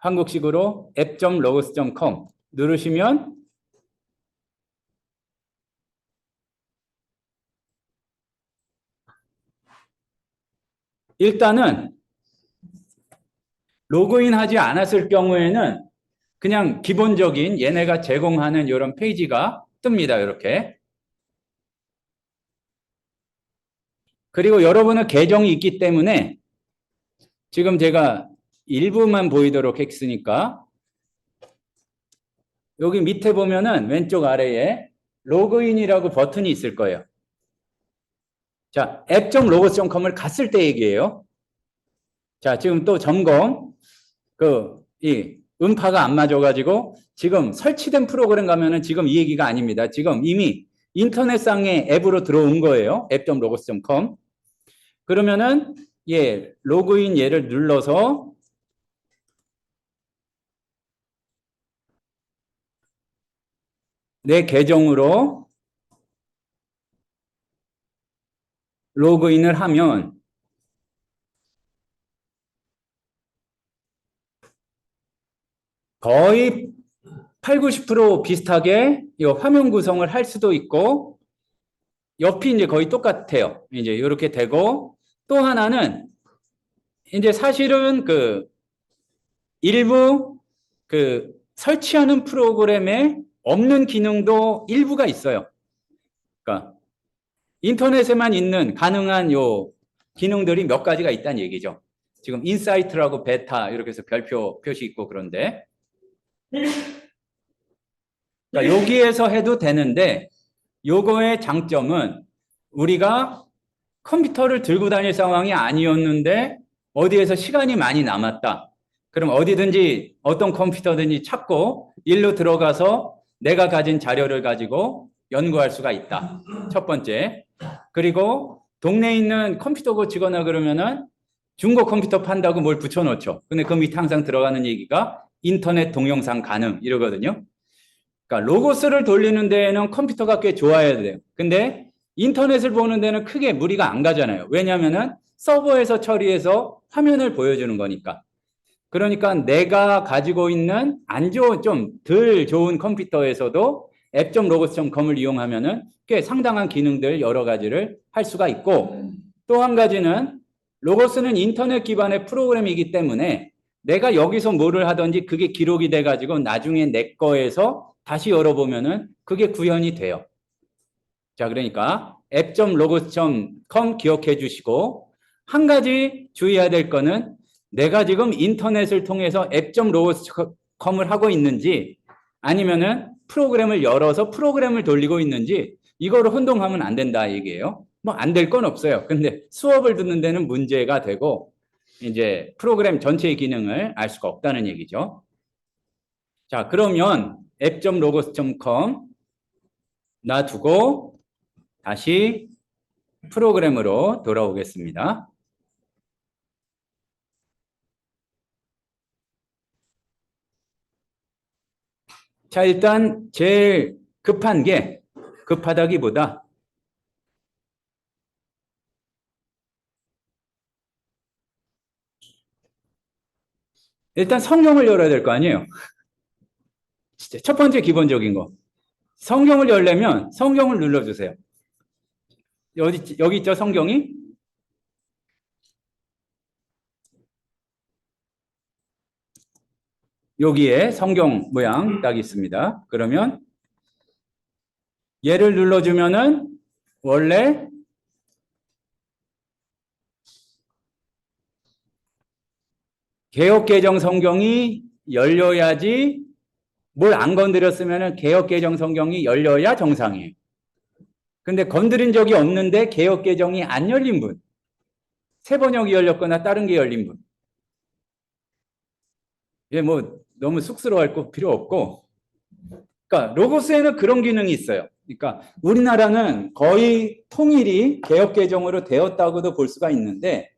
한국식으로 app.logos.com 누르시면 일단은 로그인하지 않았을 경우에는 그냥 기본적인 얘네가 제공하는 이런 페이지가 뜹니다. 이렇게. 그리고 여러분은 계정이 있기 때문에 지금 제가 일부만 보이도록 했으니까 여기 밑에 보면은 왼쪽 아래에 로그인이라고 버튼이 있을 거예요. 자, app.logos.com을 갔을 때 얘기예요. 자, 지금 또 점검. 이 음파가 안 맞아가지고 지금 설치된 프로그램 가면은 지금 이 얘기가 아닙니다. 지금 이미 인터넷상의 앱으로 들어온 거예요. app.logos.com. 그러면은 예, 로그인 얘를 눌러서 내 계정으로 로그인을 하면 거의 8, 90% 비슷하게 이 화면 구성을 할 수도 있고 옆이 이제 거의 똑같아요. 이제 이렇게 되고 또 하나는 이제 사실은 그 일부 그 설치하는 프로그램에 없는 기능도 일부가 있어요. 그러니까 인터넷에만 있는 가능한 요 기능들이 몇 가지가 있다는 얘기죠. 지금 인사이트라고 베타 이렇게 해서 별표 표시 있고 그런데 그러니까 여기에서 해도 되는데 요거의 장점은 우리가 컴퓨터를 들고 다닐 상황이 아니었는데 어디에서 시간이 많이 남았다. 그럼 어디든지 어떤 컴퓨터든지 찾고 일로 들어가서 내가 가진 자료를 가지고 연구할 수가 있다. 첫 번째. 그리고 동네에 있는 컴퓨터 고치거나 그러면은 중고 컴퓨터 판다고 뭘 붙여놓죠. 근데 그 밑에 항상 들어가는 얘기가 인터넷 동영상 가능 이러거든요. 그러니까 로고스를 돌리는 데에는 컴퓨터가 꽤 좋아야 돼요. 근데 인터넷을 보는 데는 크게 무리가 안 가잖아요. 왜냐하면은 서버에서 처리해서 화면을 보여주는 거니까. 그러니까 내가 가지고 있는 안 좋은 좀 덜 좋은 컴퓨터에서도 app.logos.com을 이용하면은 꽤 상당한 기능들 여러 가지를 할 수가 있고 또 한 가지는 로고스는 인터넷 기반의 프로그램이기 때문에 내가 여기서 뭐를 하든지 그게 기록이 돼 가지고 나중에 내 거에서 다시 열어보면은 그게 구현이 돼요. 자, 그러니까 app.logos.com 기억해 주시고 한 가지 주의해야 될 거는 내가 지금 인터넷을 통해서 app.logos.com을 하고 있는지 아니면은 프로그램을 열어서 프로그램을 돌리고 있는지 이거를 혼동하면 안 된다 얘기예요. 뭐 안 될 건 없어요. 근데 수업을 듣는 데는 문제가 되고 이제 프로그램 전체의 기능을 알 수가 없다는 얘기죠. 자, 그러면 app.logos.com 놔두고 다시 프로그램으로 돌아오겠습니다. 자, 일단 제일 급한 게 급하다기보다 일단 성경을 열어야 될 거 아니에요. 진짜 첫 번째 기본적인 거. 성경을 열려면 성경을 눌러주세요. 여기 있죠, 성경이? 여기에 성경 모양 딱 있습니다. 그러면 얘를 눌러주면은 원래 개역개정 성경이 열려야지 뭘 안 건드렸으면은 개역개정 성경이 열려야 정상이에요. 근데 건드린 적이 없는데 개역개정이 안 열린 분. 새 번역이 열렸거나 다른 게 열린 분. 예, 뭐 너무 쑥스러워할 거 필요 없고. 그러니까 로고스에는 그런 기능이 있어요. 그러니까 우리나라는 거의 통일이 개역개정으로 되었다고도 볼 수가 있는데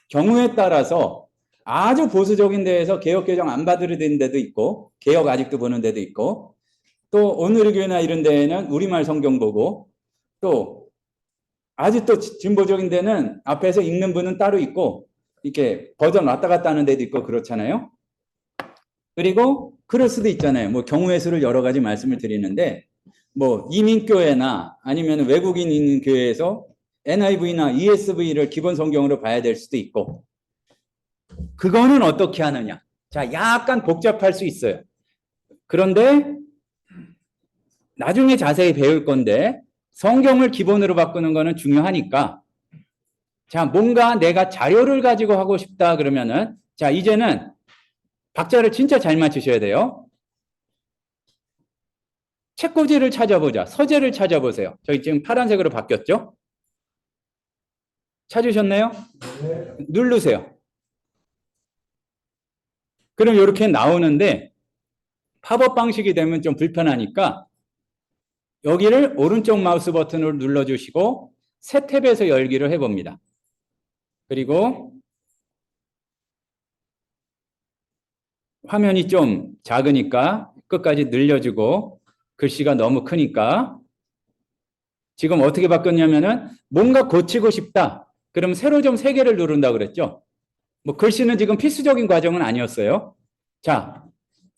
경우에 따라서 아주 보수적인 데에서 개역개정 안 받으려는 데도 있고 개역 아직도 보는 데도 있고 또 오늘교회나 이런 데에는 우리말 성경 보고 또 아주 또 진보적인 데는 앞에서 읽는 분은 따로 있고 이렇게 버전 왔다 갔다 하는 데도 있고 그렇잖아요. 그리고 그럴 수도 있잖아요. 뭐 경우의 수를 여러 가지 말씀을 드리는데 뭐 이민교회나 아니면 외국인 있는 교회에서 NIV나 ESV를 기본 성경으로 봐야 될 수도 있고 그거는 어떻게 하느냐. 자, 약간 복잡할 수 있어요. 그런데 나중에 자세히 배울 건데 성경을 기본으로 바꾸는 거는 중요하니까 자, 뭔가 내가 자료를 가지고 하고 싶다 그러면은 자, 이제는 박자를 진짜 잘 맞추셔야 돼요. 책꽂이를 찾아보자. 서재를 찾아보세요. 저희 지금 파란색으로 바뀌었죠? 찾으셨나요? 네. 누르세요. 그럼 이렇게 나오는데 팝업 방식이 되면 좀 불편하니까 여기를 오른쪽 마우스 버튼으로 눌러주시고 새 탭에서 열기를 해봅니다. 그리고 화면이 좀 작으니까 끝까지 늘려주고 글씨가 너무 크니까 지금 어떻게 바꿨냐면은 뭔가 고치고 싶다. 그럼 세로점 3개를 누른다 그랬죠. 뭐 글씨는 지금 필수적인 과정은 아니었어요. 자,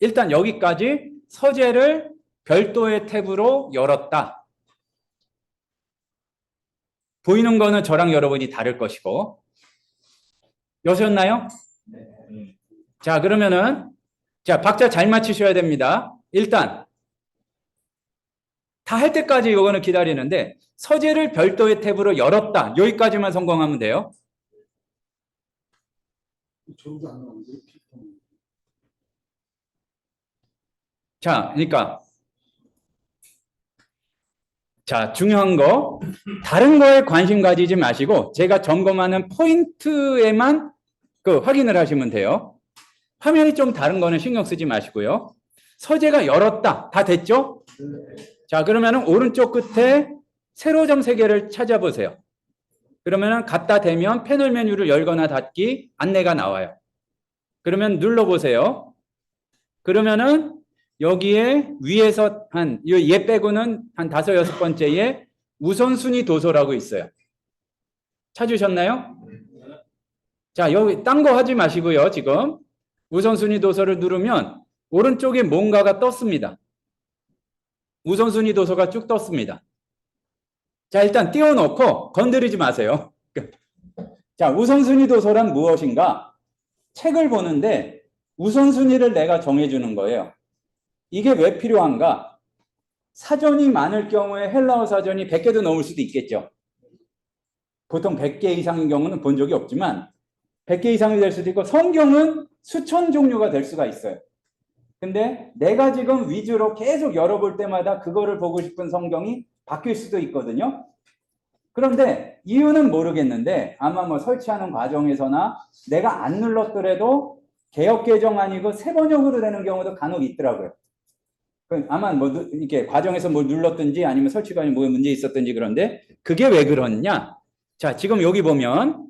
일단 여기까지 서재를 별도의 탭으로 열었다. 보이는 거는 저랑 여러분이 다를 것이고. 여셨나요? 자, 그러면은 자, 박자 잘 맞추셔야 됩니다. 일단 다 할 때까지 이거는 기다리는데 서재를 별도의 탭으로 열었다. 여기까지만 성공하면 돼요. 저도 안 나오는데 자, 그러니까 자, 중요한 거 다른 거에 관심 가지지 마시고 제가 점검하는 포인트에만 확인을 하시면 돼요. 화면이 좀 다른 거는 신경 쓰지 마시고요. 서재가 열었다. 다 됐죠? 자, 그러면은 오른쪽 끝에 세로점 3개를 찾아보세요. 그러면은 갖다 대면 패널 메뉴를 열거나 닫기 안내가 나와요. 그러면 눌러보세요. 그러면은 여기에 위에서 얘 빼고는 한 5, 6번째에 우선순위 도서라고 있어요. 찾으셨나요? 자, 여기 딴 거 하지 마시고요. 지금 우선순위 도서를 누르면 오른쪽에 뭔가가 떴습니다. 우선순위 도서가 쭉 떴습니다. 자, 일단 띄워놓고 건드리지 마세요. 자, 우선순위 도서란 무엇인가? 책을 보는데 우선순위를 내가 정해주는 거예요. 이게 왜 필요한가? 사전이 많을 경우에 헬라어 사전이 100개도 넘을 수도 있겠죠. 보통 100개 이상인 경우는 본 적이 없지만 100개 이상이 될 수도 있고 성경은 수천 종류가 될 수가 있어요. 근데 내가 지금 위주로 계속 열어볼 때마다 그거를 보고 싶은 성경이 바뀔 수도 있거든요. 그런데 이유는 모르겠는데 아마 뭐 설치하는 과정에서나 내가 안 눌렀더라도 개역 개정 아니고 새 번역으로 되는 경우도 간혹 있더라고요. 아마 뭐 이렇게 과정에서 뭘 눌렀든지 아니면 설치관이 뭐 문제 있었든지 그런데 그게 왜 그러냐? 자, 지금 여기 보면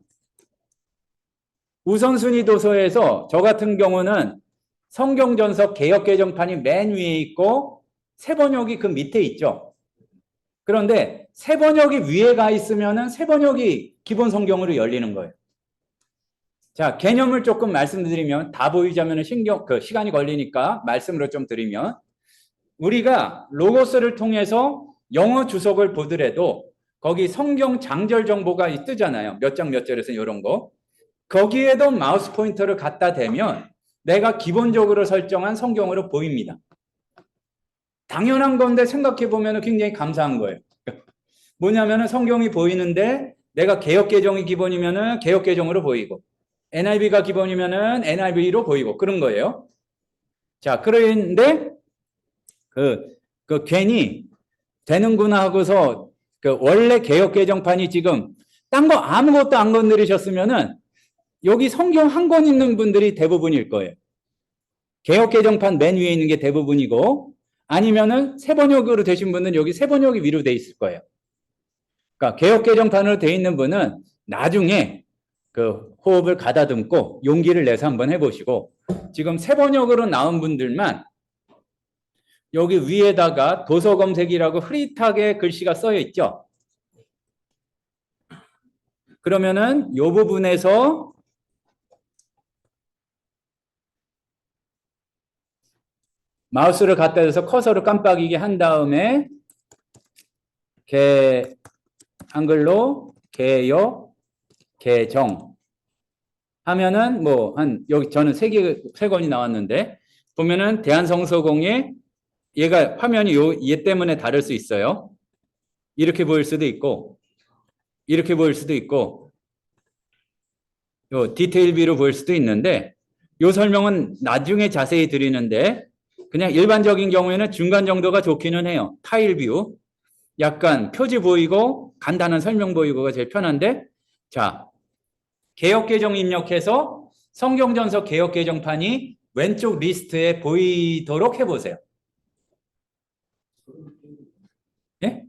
우선순위 도서에서 저 같은 경우는 성경전서 개역 개정판이 맨 위에 있고 새 번역이 그 밑에 있죠. 그런데 새 번역이 위에 가 있으면은 새 번역이 기본 성경으로 열리는 거예요. 자, 개념을 조금 말씀드리면 다 보이자면 시간이 걸리니까 말씀으로 좀 드리면 우리가 로고스를 통해서 영어 주석을 보더라도 거기 성경 장절 정보가 뜨잖아요. 몇 장 몇 절에서 이런 거. 거기에도 마우스 포인터를 갖다 대면 내가 기본적으로 설정한 성경으로 보입니다. 당연한 건데 생각해 보면 굉장히 감사한 거예요. 뭐냐면은 성경이 보이는데 내가 개역 개정이 기본이면은 개역 개정으로 보이고 NIV가 기본이면은 NIV로 보이고 그런 거예요. 자, 그런데 괜히 되는구나 하고서 원래 개역 개정판이 지금 딴 거 아무것도 안 건드리셨으면은 여기 성경 한 권 있는 분들이 대부분일 거예요. 개역 개정판 맨 위에 있는 게 대부분이고 아니면은 새 번역으로 되신 분은 여기 새 번역이 위로 돼 있을 거예요. 그러니까 개역 개정판으로 돼 있는 분은 나중에 호흡을 가다듬고 용기를 내서 한번 해보시고 지금 새 번역으로 나온 분들만 여기 위에다가 도서 검색이라고 흐릿하게 글씨가 써여 있죠. 그러면은 이 부분에서 마우스를 갖다 대서 커서를 깜빡이게 한 다음에 한글로 개역 개정 하면은 여기 저는 세 권이 나왔는데 보면은 대한성서공회 얘가 화면이 얘 때문에 다를 수 있어요. 이렇게 보일 수도 있고 이렇게 보일 수도 있고 요 디테일 뷰로 보일 수도 있는데 요 설명은 나중에 자세히 드리는데 그냥 일반적인 경우에는 중간 정도가 좋기는 해요. 타일 뷰. 약간 표지 보이고 간단한 설명 보이고가 제일 편한데 자, 개역 개정 입력해서 성경전서 개역 개정판이 왼쪽 리스트에 보이도록 해보세요. 예?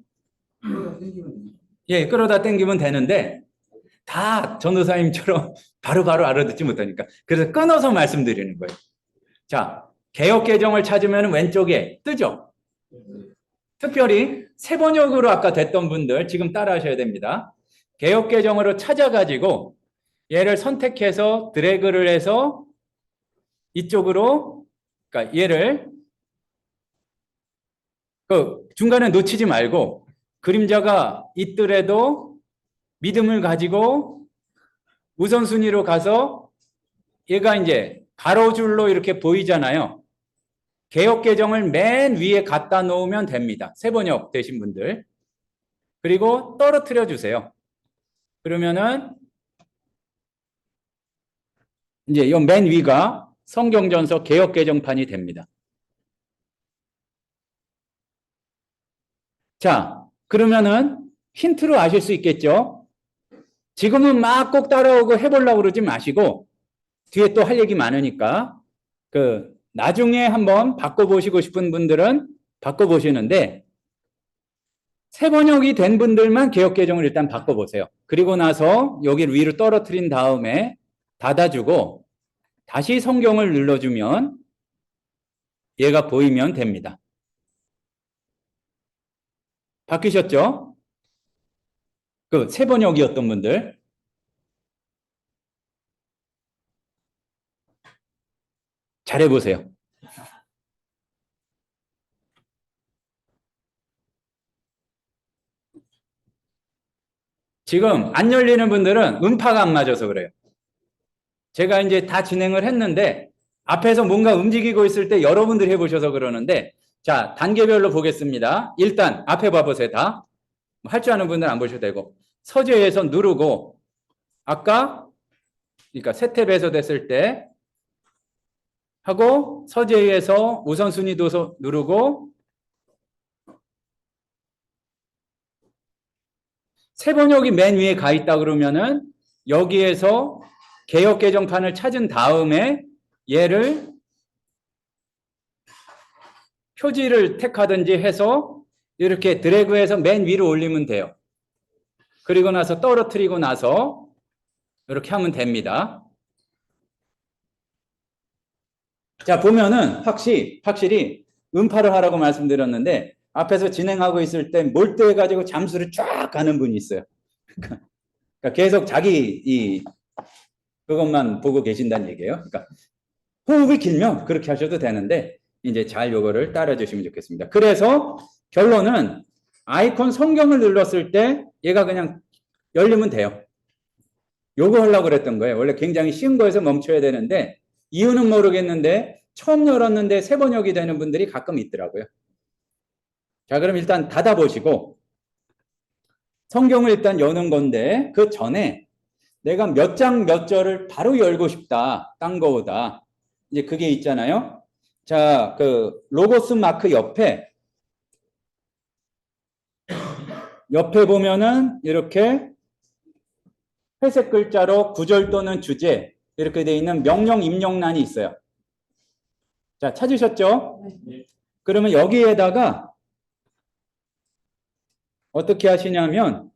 그러다 생기면 되죠. 예, 끌어다 당기면 되는데 다 전도사님처럼 바로바로 알아듣지 못하니까. 그래서 끊어서 말씀드리는 거예요. 자, 개역 개정을 찾으면 왼쪽에 뜨죠? 특별히 세번역으로 아까 됐던 분들 지금 따라 하셔야 됩니다. 개역 개정으로 찾아가지고 얘를 선택해서 드래그를 해서 이쪽으로, 그러니까 얘를 그 중간에 놓치지 말고 그림자가 있더라도 믿음을 가지고 우선순위로 가서 얘가 이제 가로줄로 이렇게 보이잖아요. 개역 개정을 맨 위에 갖다 놓으면 됩니다. 세번역 되신 분들. 그리고 떨어뜨려 주세요. 그러면은 이제 이 맨 위가 성경전서 개역 개정판이 됩니다. 자, 그러면은 힌트로 아실 수 있겠죠? 지금은 막 꼭 따라오고 해보려고 그러지 마시고 뒤에 또 할 얘기 많으니까 나중에 한번 바꿔보시고 싶은 분들은 바꿔보시는데 세번역이 된 분들만 개역 개정을 일단 바꿔보세요. 그리고 나서 여기를 위로 떨어뜨린 다음에 닫아주고 다시 성경을 눌러주면 얘가 보이면 됩니다. 바뀌셨죠? 세번역이었던 분들. 잘해보세요. 지금 안 열리는 분들은 음파가 안 맞아서 그래요. 제가 이제 다 진행을 했는데 앞에서 뭔가 움직이고 있을 때 여러분들이 해보셔서 그러는데 자, 단계별로 보겠습니다. 일단 앞에 봐보세요. 다. 할 줄 아는 분들은 안 보셔도 되고 서재에서 누르고 아까 그러니까 세 탭 배서됐을 때 하고 서재에서 우선순위도 누르고 세번역이 맨 위에 가 있다 그러면은 여기에서 개역 개정판을 찾은 다음에 얘를 표지를 택하든지 해서 이렇게 드래그해서 맨 위로 올리면 돼요. 그리고 나서 떨어뜨리고 나서 이렇게 하면 됩니다. 자, 보면은 확실히 음파를 하라고 말씀드렸는데 앞에서 진행하고 있을 때 몰두해가지고 잠수를 쫙 가는 분이 있어요. 그러니까 계속 자기 그것만 보고 계신다는 얘기예요. 그러니까 호흡을 길면 그렇게 하셔도 되는데 이제 잘 요거를 따라주시면 좋겠습니다. 그래서 결론은 아이콘 성경을 눌렀을 때 얘가 그냥 열리면 돼요. 요거 하려고 그랬던 거예요. 원래 굉장히 쉬운 거에서 멈춰야 되는데 이유는 모르겠는데 처음 열었는데 세번역이 되는 분들이 가끔 있더라고요. 자, 그럼 일단 닫아보시고 성경을 일단 여는 건데 그 전에 내가 몇 장 몇 절을 바로 열고 싶다. 딴 거보다. 이제 그게 있잖아요. 자, 로고스 마크 옆에 보면은 이렇게 회색 글자로 구절 또는 주제 이렇게 되어 있는 명령 입력란이 있어요. 자, 찾으셨죠? 네. 그러면 여기에다가 어떻게 하시냐면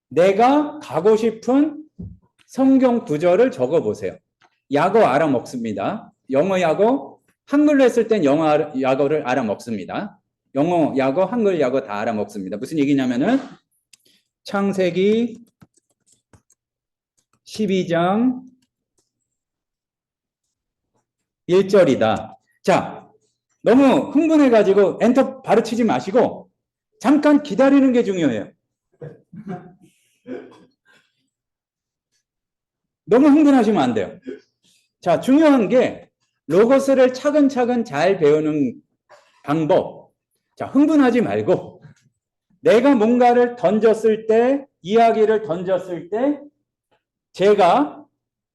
내가 가고 싶은 성경 구절을 적어 보세요. 약어 알아먹습니다. 영어 약어, 한글로 했을 땐 영어 약어를 알아먹습니다. 영어 약어, 한글 약어 다 알아먹습니다. 무슨 얘기냐면은 창세기 12장 1절이다. 자, 너무 흥분해가지고 엔터 바로 치지 마시고 잠깐 기다리는 게 중요해요. 너무 흥분하시면 안 돼요. 자, 중요한 게 로고스를 차근차근 잘 배우는 방법. 자, 흥분하지 말고 내가 뭔가를 던졌을 때, 이야기를 던졌을 때 제가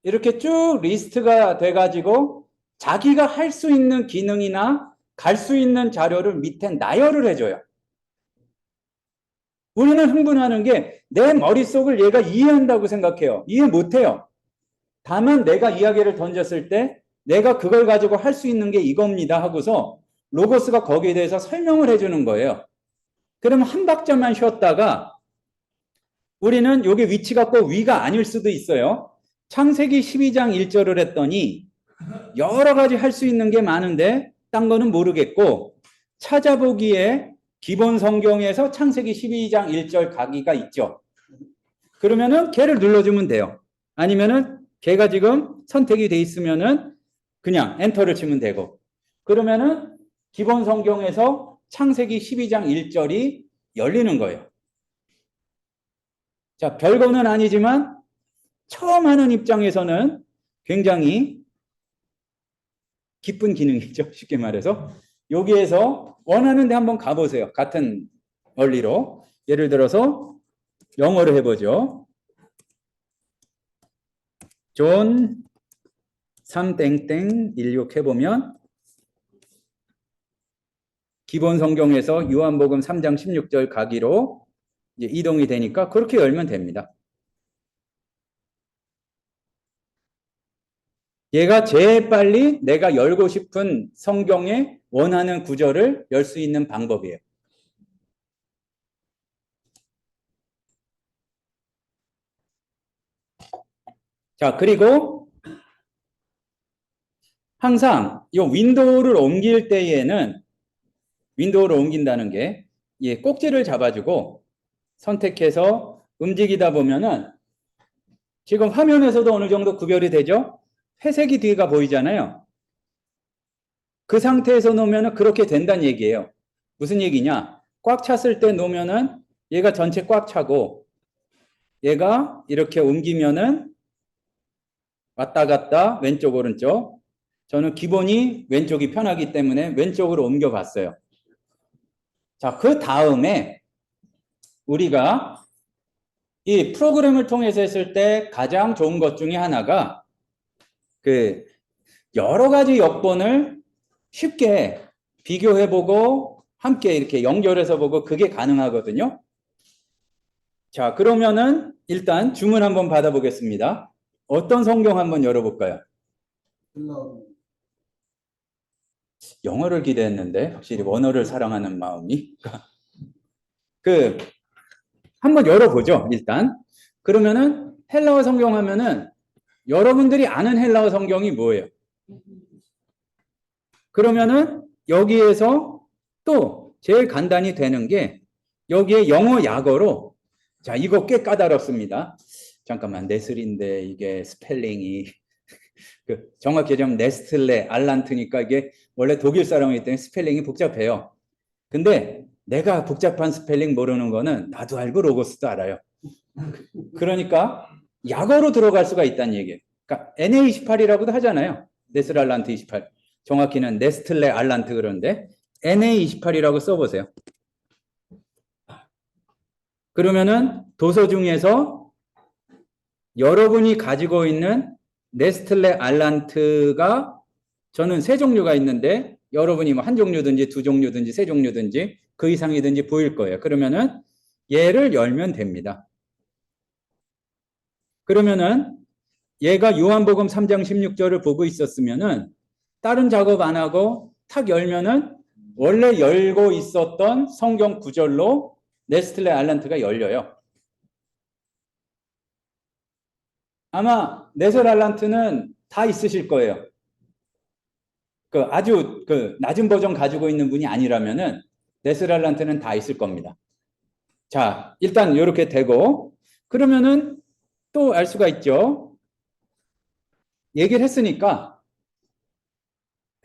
이렇게 쭉 리스트가 돼가지고 자기가 할 수 있는 기능이나 갈 수 있는 자료를 밑에 나열을 해줘요. 우리는 흥분하는 게 내 머릿속을 얘가 이해한다고 생각해요. 이해 못해요. 다만 내가 이야기를 던졌을 때 내가 그걸 가지고 할 수 있는 게 이겁니다 하고서 로고스가 거기에 대해서 설명을 해주는 거예요. 그러면 한 박자만 쉬었다가 우리는 여기 위치가 꼭 위가 아닐 수도 있어요. 창세기 12장 1절을 했더니 여러 가지 할 수 있는 게 많은데 딴 거는 모르겠고 찾아보기에 기본 성경에서 창세기 12장 1절 가기가 있죠. 그러면은 걔를 눌러주면 돼요. 아니면은 걔가 지금 선택이 돼 있으면은 그냥 엔터를 치면 되고 그러면은 기본 성경에서 창세기 12장 1절이 열리는 거예요. 자, 별거는 아니지만 처음 하는 입장에서는 굉장히 기쁜 기능이죠. 쉽게 말해서. 여기에서 원하는 데 한번 가보세요. 같은 원리로. 예를 들어서 영어로 해보죠. 존 3땡땡 16 해보면 기본 성경에서 요한복음 3장 16절 가기로 이제 이동이 되니까 그렇게 열면 됩니다. 얘가 제일 빨리 내가 열고 싶은 성경에 원하는 구절을 열 수 있는 방법이에요. 자, 그리고 항상 이 윈도우를 옮길 때에는 윈도우를 옮긴다는 게 꼭지를 잡아주고 선택해서 움직이다 보면은 지금 화면에서도 어느 정도 구별이 되죠? 회색이 뒤가 보이잖아요. 그 상태에서 놓으면 그렇게 된다는 얘기예요. 무슨 얘기냐? 꽉 찼을 때 놓으면은 얘가 전체 꽉 차고 얘가 이렇게 옮기면은 왔다 갔다 왼쪽 오른쪽. 저는 기본이 왼쪽이 편하기 때문에 왼쪽으로 옮겨 봤어요. 자, 그 다음에 우리가 이 프로그램을 통해서 했을 때 가장 좋은 것 중에 하나가 그 여러 가지 여건을 쉽게 비교해보고 함께 이렇게 연결해서 보고 그게 가능하거든요. 자, 그러면은 일단 주문 한번 받아보겠습니다. 어떤 성경 한번 열어볼까요? 영어를 기대했는데 확실히 원어를 사랑하는 마음이 한번 열어보죠. 일단 그러면은 헬라어 성경 하면은 여러분들이 아는 헬라어 성경이 뭐예요? 그러면은 여기에서 또 제일 간단히 되는 게 여기에 영어 약어로 자, 이거 꽤 까다롭습니다. 잠깐만, 네슬인데 이게 스펠링이 정확히 얘기하면 네스틀레 알란트니까 이게 원래 독일 사람이기 때문에 스펠링이 복잡해요. 근데 내가 복잡한 스펠링 모르는 거는 나도 알고 로고스도 알아요. 그러니까 약어로 들어갈 수가 있다는 얘기예요. 그러니까 NA28이라고도 하잖아요. 네슬 알란트 28. 정확히는 네스틀레 알란트 그런데 NA28이라고 써보세요. 그러면은 도서 중에서 여러분이 가지고 있는 네스틀레 알란트가 저는 세 종류가 있는데 여러분이 뭐 한 종류든지 두 종류든지 세 종류든지 그 이상이든지 보일 거예요. 그러면은 얘를 열면 됩니다. 그러면은 얘가 요한복음 3장 16절을 보고 있었으면은 다른 작업 안 하고 탁 열면은 원래 열고 있었던 성경 구절로 네스틀레 알란트가 열려요. 아마 네슬 알란트는 다 있으실 거예요. 아주 낮은 버전 가지고 있는 분이 아니라면은 네슬 알란트는 다 있을 겁니다. 자, 일단 이렇게 되고 그러면은 또 알 수가 있죠. 얘기를 했으니까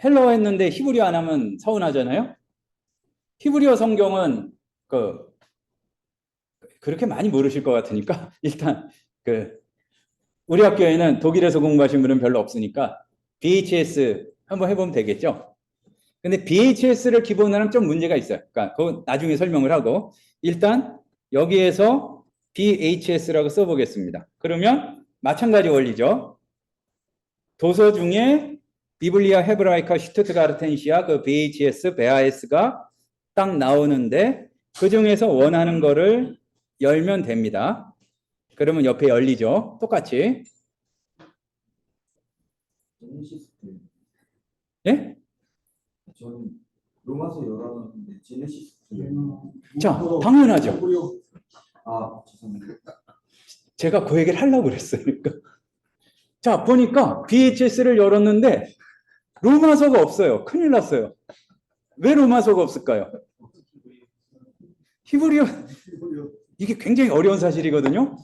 헬라어 했는데 히브리어 안 하면 서운하잖아요. 히브리어 성경은 그렇게 많이 모르실 것 같으니까 일단 우리 학교에는 독일에서 공부하신 분은 별로 없으니까 BHS 한번 해보면 되겠죠. 근데 BHS를 기본으로 하면 좀 문제가 있어요. 그러니까 그건 나중에 설명을 하고 일단 여기에서 BHS라고 써보겠습니다. 그러면 마찬가지 원리죠. 도서 중에 비블리아 헤브라이카 슈투트가르텐시아 BHS 베아에스가 딱 나오는데 그 중에서 원하는 거를 열면 됩니다. 그러면 옆에 열리죠. 똑같이. 제네시스 때 예? 저는 로마서 열었는데 제네시스 때 자, 당연하죠. 죄송합니다. 제가 그 얘기를 하려고 그랬어요. 그러니까. 자, 보니까 VHS를 열었는데 로마서가 없어요. 큰일 났어요. 왜 로마서가 없을까요? 히브리어, 이게 굉장히 어려운 사실이거든요.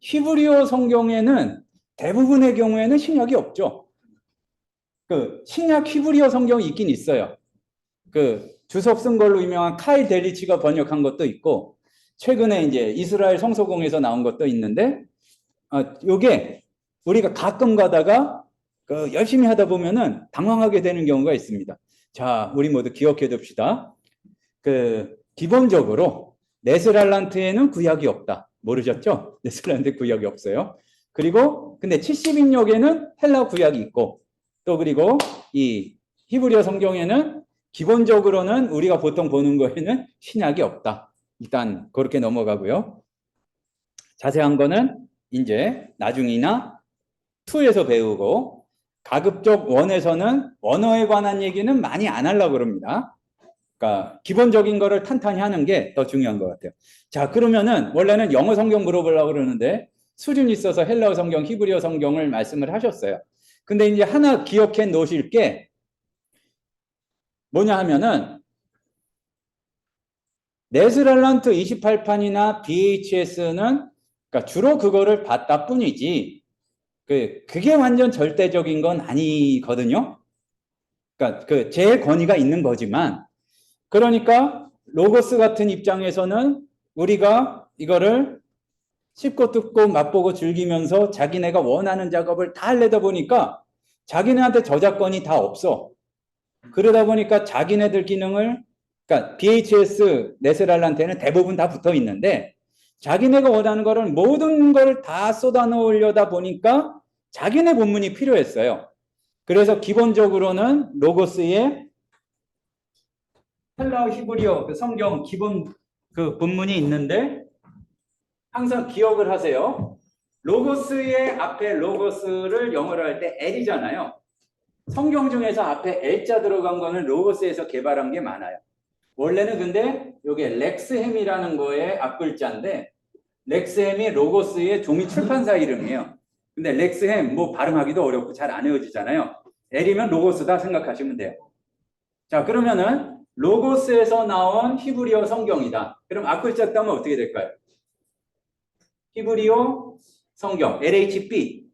히브리어 성경에는 대부분의 경우에는 신약이 없죠. 그 신약 히브리어 성경이 있긴 있어요. 그 주석 쓴 걸로 유명한 카일 델리치가 번역한 것도 있고, 최근에 이제 이스라엘 성서공에서 나온 것도 있는데, 요게 우리가 가끔 가다가 그 열심히 하다 보면은 당황하게 되는 경우가 있습니다. 자, 우리 모두 기억해 둡시다. 그 기본적으로 네스랄란트에는 구약이 없다. 모르셨죠? 네스랄란트 구약이 없어요. 그리고 근데 70인역에는 헬라 구약이 있고, 또 그리고 이 히브리어 성경에는 기본적으로는 우리가 보통 보는 거에는 신약이 없다. 일단 그렇게 넘어가고요. 자세한 거는 이제 나중이나 2에서 배우고, 가급적 1에서는 언어에 관한 얘기는 많이 안 하려고 그럽니다. 그러니까 기본적인 거를 탄탄히 하는 게 더 중요한 것 같아요. 자, 그러면은 원래는 영어 성경 물어보려고 그러는데 수준이 있어서 헬라어 성경, 히브리어 성경을 말씀을 하셨어요. 근데 이제 하나 기억해 놓으실 게 뭐냐 하면은 네스랄란트 28판이나 VHS는 그러니까 주로 그거를 봤다 뿐이지 그게 완전 절대적인 건 아니거든요. 그러니까 그 제 권위가 있는 거지만, 그러니까 로고스 같은 입장에서는 우리가 이거를 씹고 뜯고 맛보고 즐기면서 자기네가 원하는 작업을 다 하려다 보니까 자기네한테 저작권이 다 없어. 그러다 보니까 자기네들 기능을, 그러니까 VHS 네스랄란테는 대부분 다 붙어 있는데 자기네가 원하는 거를 모든 걸 다 쏟아 놓으려다 보니까 자기네 본문이 필요했어요. 그래서 기본적으로는 로고스의 헬라어 히브리어 그 성경 기본 그 본문이 있는데, 항상 기억을 하세요. 로고스의 앞에 로고스를 영어로 할 때 L이잖아요. 성경 중에서 앞에 L자 들어간 거는 로고스에서 개발한 게 많아요. 원래는 근데 이게 렉스햄이라는 거의 앞글자인데, 렉스햄이 로고스의 종이 출판사 이름이에요. 근데 렉스햄 뭐 발음하기도 어렵고 잘 안 외워지잖아요. L이면 로고스다 생각하시면 돼요. 자, 그러면은 로고스에서 나온 히브리어 성경이다. 그럼 앞글자 따면 어떻게 될까요? 히브리어 성경, LHB.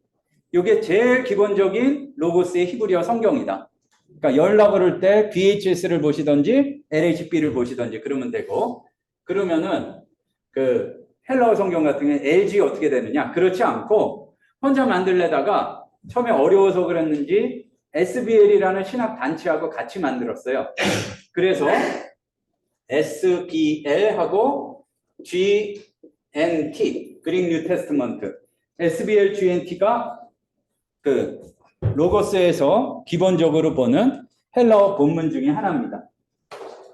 이게 제일 기본적인 로고스의 히브리어 성경이다. 그러니까 열라 그럴 때 VHS를 보시든지 LHB를 보시든지 그러면 되고, 그러면은 그 헬라어 성경 같은 경우에 LG 어떻게 되느냐? 그렇지 않고 혼자 만들려다가 처음에 어려워서 그랬는지 SBL이라는 신학 단체하고 같이 만들었어요. 그래서 SBL하고 GNT, 그릭 뉴 테스트먼트, SBL GNT가 그 로고스에서 기본적으로 보는 헬라어 본문 중에 하나입니다.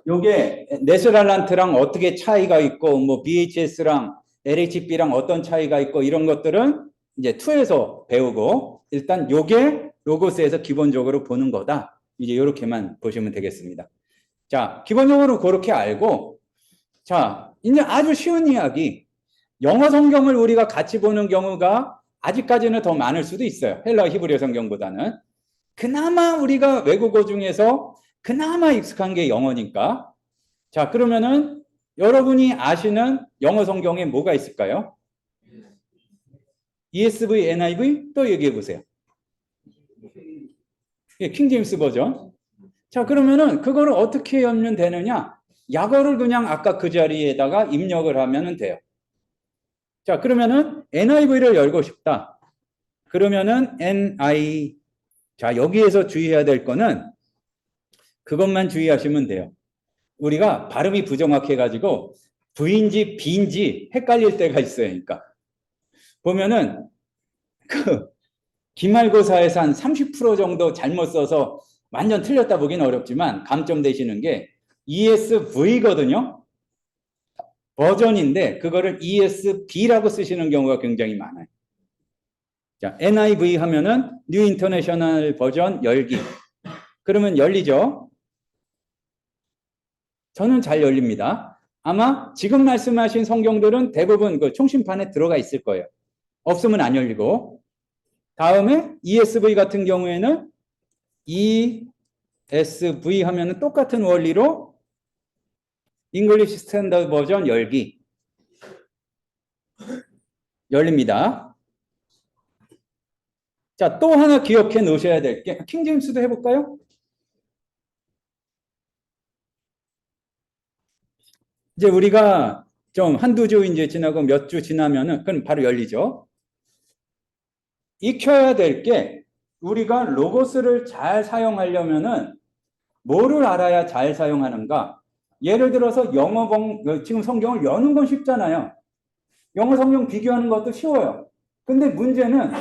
요게 네스랄란트랑 어떻게 차이가 있고, 뭐 VHS랑 LHB랑 어떤 차이가 있고, 이런 것들은 이제 2에서 배우고, 일단 요게 로고스에서 기본적으로 보는 거다. 이제 요렇게만 보시면 되겠습니다. 자, 기본적으로 그렇게 알고, 자, 이제 아주 쉬운 이야기. 영어 성경을 우리가 같이 보는 경우가 아직까지는 더 많을 수도 있어요. 헬라어 히브리어 성경보다는. 그나마 우리가 외국어 중에서 그나마 익숙한 게 영어니까. 자, 그러면은 여러분이 아시는 영어 성경에 뭐가 있을까요? ESV, NIV 또 얘기해 보세요. 예, 킹제임스 버전. 자, 그러면은 그거를 어떻게 하면 되느냐? 약어를 그냥 아까 그 자리에다가 입력을 하면 돼요. 자, 그러면은 NIV를 열고 싶다. 그러면은 자, 여기에서 주의해야 될 거는 그것만 주의하시면 돼요. 우리가 발음이 부정확해가지고 V인지 B인지 헷갈릴 때가 있어요. 그러니까 보면은 그 기말고사에서 한 30% 정도 잘못 써서 완전 틀렸다 보기는 어렵지만 감점 되시는 게 ESV거든요. 버전인데 그거를 ESB라고 쓰시는 경우가 굉장히 많아요. 자, NIV 하면은 뉴 인터내셔널 버전 열기. 그러면 열리죠? 저는 잘 열립니다. 아마 지금 말씀하신 성경들은 대부분 그 총심판에 들어가 있을 거예요. 없으면 안 열리고. 다음에 ESV 같은 경우에는 ESV 하면은 똑같은 원리로 잉글리시 스탠더드 버전 열기. 열립니다. 자, 또 하나 기억해 놓으셔야 될 게, 킹제임스도 해볼까요? 이제 우리가 좀 한두 주 이제 지나고 몇 주 지나면은, 그럼 바로 열리죠. 익혀야 될 게, 우리가 로고스를 잘 사용하려면은 뭐를 알아야 잘 사용하는가? 예를 들어서 지금 성경을 여는 건 쉽잖아요. 영어 성경 비교하는 것도 쉬워요. 근데 문제는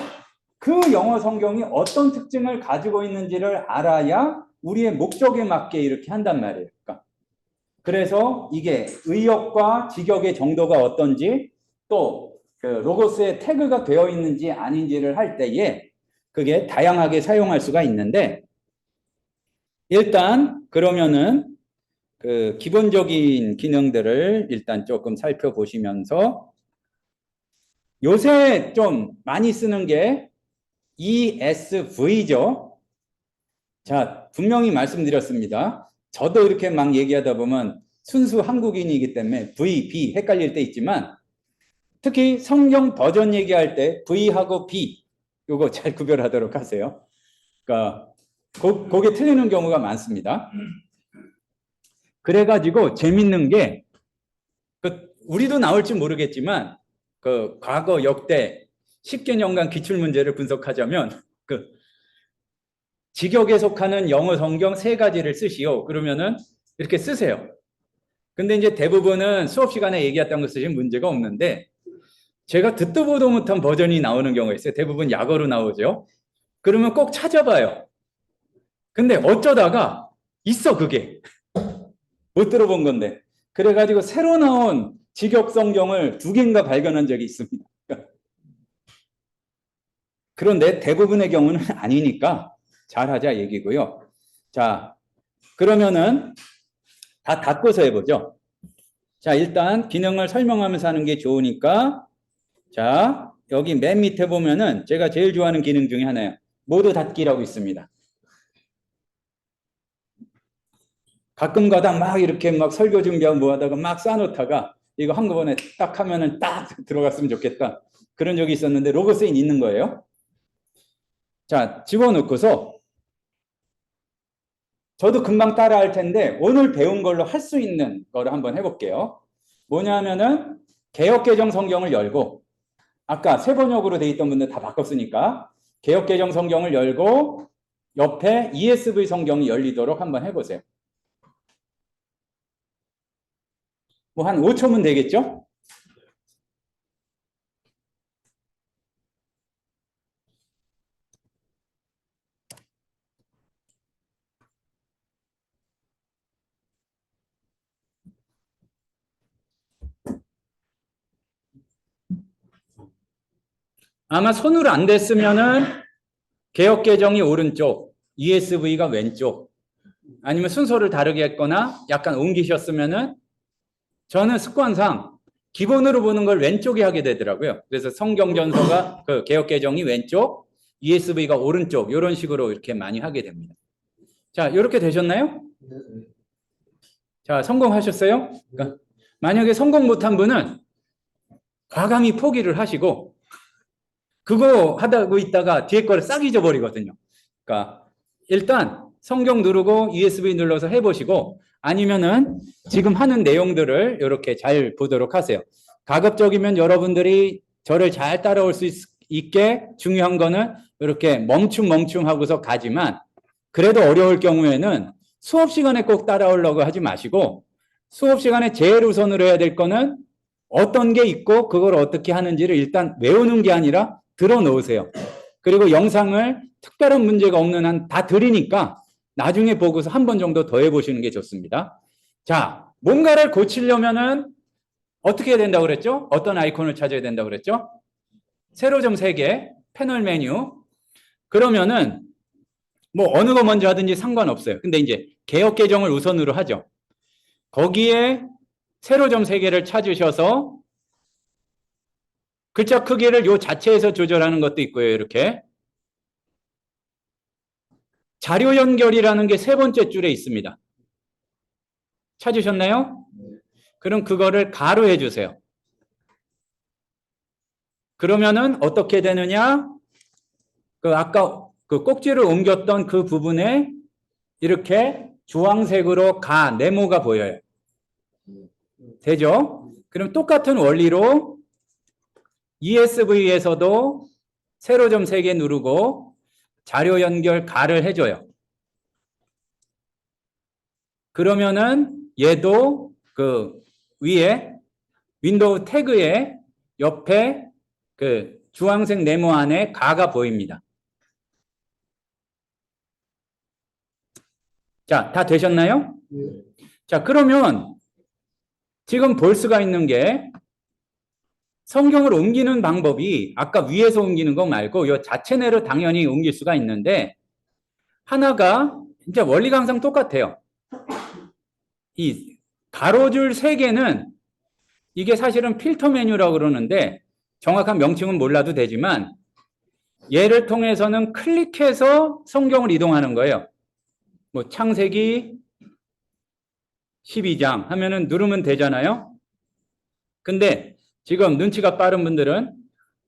그 영어 성경이 어떤 특징을 가지고 있는지를 알아야 우리의 목적에 맞게 이렇게 한단 말이에요. 그러니까 그래서 이게 의역과 직역의 정도가 어떤지 또 그 로고스의 태그가 되어 있는지 아닌지를 할 때에 그게 다양하게 사용할 수가 있는데 일단 그러면은 그 기본적인 기능들을 일단 조금 살펴보시면서 요새 좀 많이 쓰는 게 ESV죠. 자, 분명히 말씀드렸습니다. 저도 이렇게 막 얘기하다 보면 순수 한국인이기 때문에 V, B 헷갈릴 때 있지만 특히 성경 버전 얘기할 때 V하고 B 요거 잘 구별하도록 하세요. 그러니까 그게 틀리는 경우가 많습니다. 그래가지고 재밌는 게 우리도 나올지 모르겠지만 그 과거 역대 10개년간 기출문제를 분석하자면 그 직역에 속하는 영어 성경 3가지를 쓰시오. 그러면은 이렇게 쓰세요. 근데 이제 대부분은 수업 시간에 얘기했던 거 쓰시면 문제가 없는데 제가 듣도 보도 못한 버전이 나오는 경우가 있어요. 대부분 약어로 나오죠. 그러면 꼭 찾아봐요. 근데 어쩌다가 있어 그게. 못 들어본 건데. 그래가지고 새로 나온 직역 성경을 2개인가 발견한 적이 있습니다. 그런데 대부분의 경우는 아니니까 잘하자 얘기고요. 자, 그러면은 다 닫고서 해보죠. 자, 일단 기능을 설명하면서 하는 게 좋으니까 자, 여기 맨 밑에 보면은 제가 제일 좋아하는 기능 중에 하나예요. 모두 닫기라고 있습니다. 가끔가다 막 이렇게 막 설교 준비하고 뭐 하다가 막 쌓아놓다가 이거 한꺼번에 딱 하면은 딱 들어갔으면 좋겠다. 그런 적이 있었는데 로고스에 있는 거예요. 자, 집어넣고서 저도 금방 따라 할 텐데 오늘 배운 걸로 할 수 있는 거를 한번 해볼게요. 뭐냐면은 개역개정 성경을 열고 아까 세번역으로 돼 있던 분들 다 바꿨으니까 개역개정 성경을 열고 옆에 ESV 성경이 열리도록 한번 해보세요. 뭐 한 5초면 되겠죠? 아마 손으로 안 됐으면은 개역개정이 오른쪽, ESV가 왼쪽, 아니면 순서를 다르게 했거나 약간 옮기셨으면은 저는 습관상 기본으로 보는 걸 왼쪽에 하게 되더라고요. 그래서 성경전서가 그 개역개정이 왼쪽, ESV가 오른쪽 이런 식으로 이렇게 많이 하게 됩니다. 자, 이렇게 되셨나요? 자, 성공하셨어요? 그러니까 만약에 성공 못한 분은 과감히 포기를 하시고 그거 하다고 있다가 뒤에 거를 싹 잊어버리거든요. 그러니까 일단 성경 누르고 ESV 눌러서 해보시고 아니면은 지금 하는 내용들을 이렇게 잘 보도록 하세요. 가급적이면 여러분들이 저를 잘 따라올 수 있게 중요한 거는 이렇게 멈춤 하고서 가지만 그래도 어려울 경우에는 수업 시간에 꼭 따라오려고 하지 마시고 수업 시간에 제일 우선으로 해야 될 거는 어떤 게 있고 그걸 어떻게 하는지를 일단 외우는 게 아니라 들어놓으세요. 그리고 영상을 특별한 문제가 없는 한 다 드리니까 나중에 보고서 한 번 정도 더 해보시는 게 좋습니다. 자, 뭔가를 고치려면은 어떻게 해야 된다고 그랬죠? 어떤 아이콘을 찾아야 된다고 그랬죠? 세로점 3개. 패널 메뉴. 그러면은 뭐 어느 거 먼저 하든지 상관없어요. 근데 이제 개역 계정을 우선으로 하죠. 거기에 세로점 3개를 찾으셔서 글자 크기를 요 자체에서 조절하는 것도 있고요. 이렇게 자료 연결이라는 게 3번째 줄에 있습니다. 찾으셨나요? 그럼 그거를 가로 해주세요. 그러면은 어떻게 되느냐? 그 아까 그 꼭지를 옮겼던 그 부분에 이렇게 주황색으로 네모가 보여요. 되죠? 그럼 똑같은 원리로 ESV에서도 세로점 3개 누르고 자료 연결 가를 해줘요. 그러면은 얘도 그 위에 윈도우 태그에 옆에 그 주황색 네모 안에 가가 보입니다. 자, 다 되셨나요? 자, 그러면 지금 볼 수가 있는 게 성경을 옮기는 방법이 아까 위에서 옮기는 거 말고 이 자체 내로 당연히 옮길 수가 있는데 하나가 이제 원리가 항상 똑같아요. 이 가로줄 3개는 이게 사실은 필터 메뉴라고 그러는데 정확한 명칭은 몰라도 되지만 얘를 통해서는 클릭해서 성경을 이동하는 거예요. 뭐 창세기 12장 하면은 누르면 되잖아요. 근데 지금 눈치가 빠른 분들은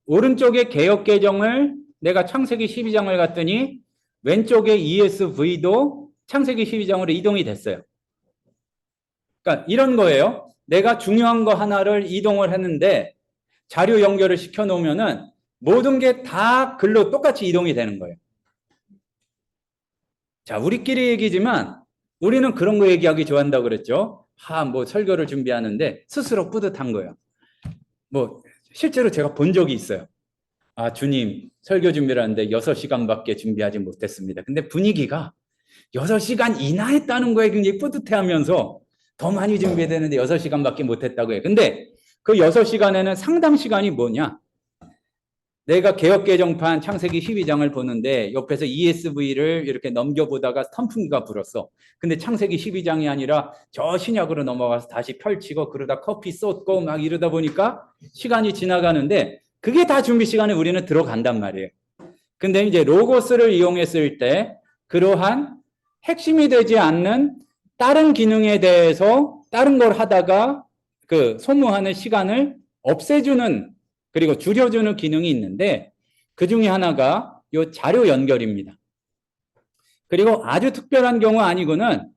오른쪽에 개역 계정을 내가 창세기 12장을 갔더니 왼쪽에 ESV도 창세기 12장으로 이동이 됐어요. 그러니까 이런 거예요. 내가 중요한 거 하나를 이동을 했는데 자료 연결을 시켜 놓으면은 모든 게 다 글로 똑같이 이동이 되는 거예요. 자, 우리끼리 얘기지만 우리는 그런 거 얘기하기 좋아한다고 그랬죠. 뭐 설교를 준비하는데 스스로 뿌듯한 거예요. 뭐 실제로 제가 본 적이 있어요. 주님, 설교 준비를 하는데 6시간밖에 준비하지 못했습니다. 근데 분위기가 6시간 이나 했다는 거에 굉장히 뿌듯해하면서 더 많이 준비해야 되는데 6시간밖에 못했다고 해요. 근데 그 6시간에는 상당 시간이 뭐냐? 내가 개역개정판 창세기 12장을 보는데 옆에서 ESV를 이렇게 넘겨보다가 선풍기가 불었어. 근데 창세기 12장이 아니라 저 신약으로 넘어가서 다시 펼치고 그러다 커피 쏟고 막 이러다 보니까 시간이 지나가는데 그게 다 준비 시간에 우리는 들어간단 말이에요. 근데 이제 로고스를 이용했을 때 그러한 핵심이 되지 않는 다른 기능에 대해서 다른 걸 하다가 그 소모하는 시간을 없애주는 그리고 줄여주는 기능이 있는데 그 중에 하나가 이 자료 연결입니다. 그리고 아주 특별한 경우 아니고는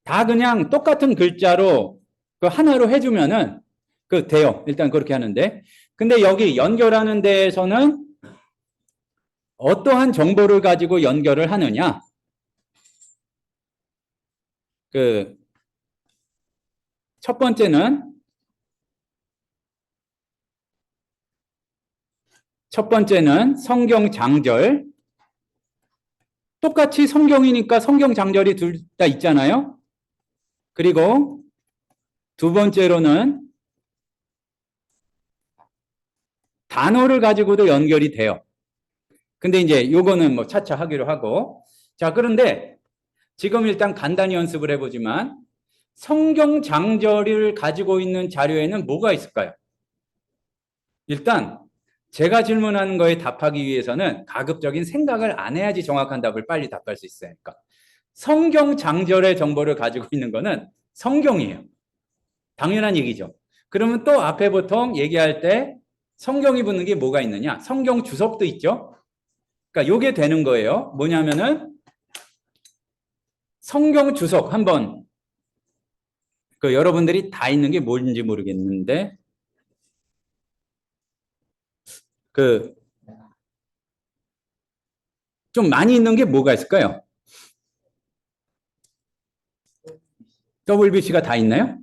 다 그냥 똑같은 글자로 그 하나로 해주면은 그 돼요. 일단 그렇게 하는데 근데 여기 연결하는 데에서는 어떠한 정보를 가지고 연결을 하느냐? 그 첫 번째는 성경 장절. 똑같이 성경이니까 성경 장절이 둘 다 있잖아요. 그리고 두 번째로는 단어를 가지고도 연결이 돼요. 근데 이제 요거는 뭐 차차 하기로 하고. 자, 그런데 지금 일단 간단히 연습을 해보지만 성경 장절을 가지고 있는 자료에는 뭐가 있을까요? 일단 제가 질문하는 거에 답하기 위해서는 가급적인 생각을 안 해야지 정확한 답을 빨리 답할 수 있어요. 그러니까 성경 장절의 정보를 가지고 있는 거는 성경이에요. 당연한 얘기죠. 그러면 또 앞에 보통 얘기할 때 성경이 붙는 게 뭐가 있느냐? 성경 주석도 있죠. 그러니까 요게 되는 거예요. 뭐냐면은 성경 주석 한번 그 여러분들이 다 있는 게 뭔지 모르겠는데 그 좀 많이 있는 게 뭐가 있을까요? WBC가 다 있나요?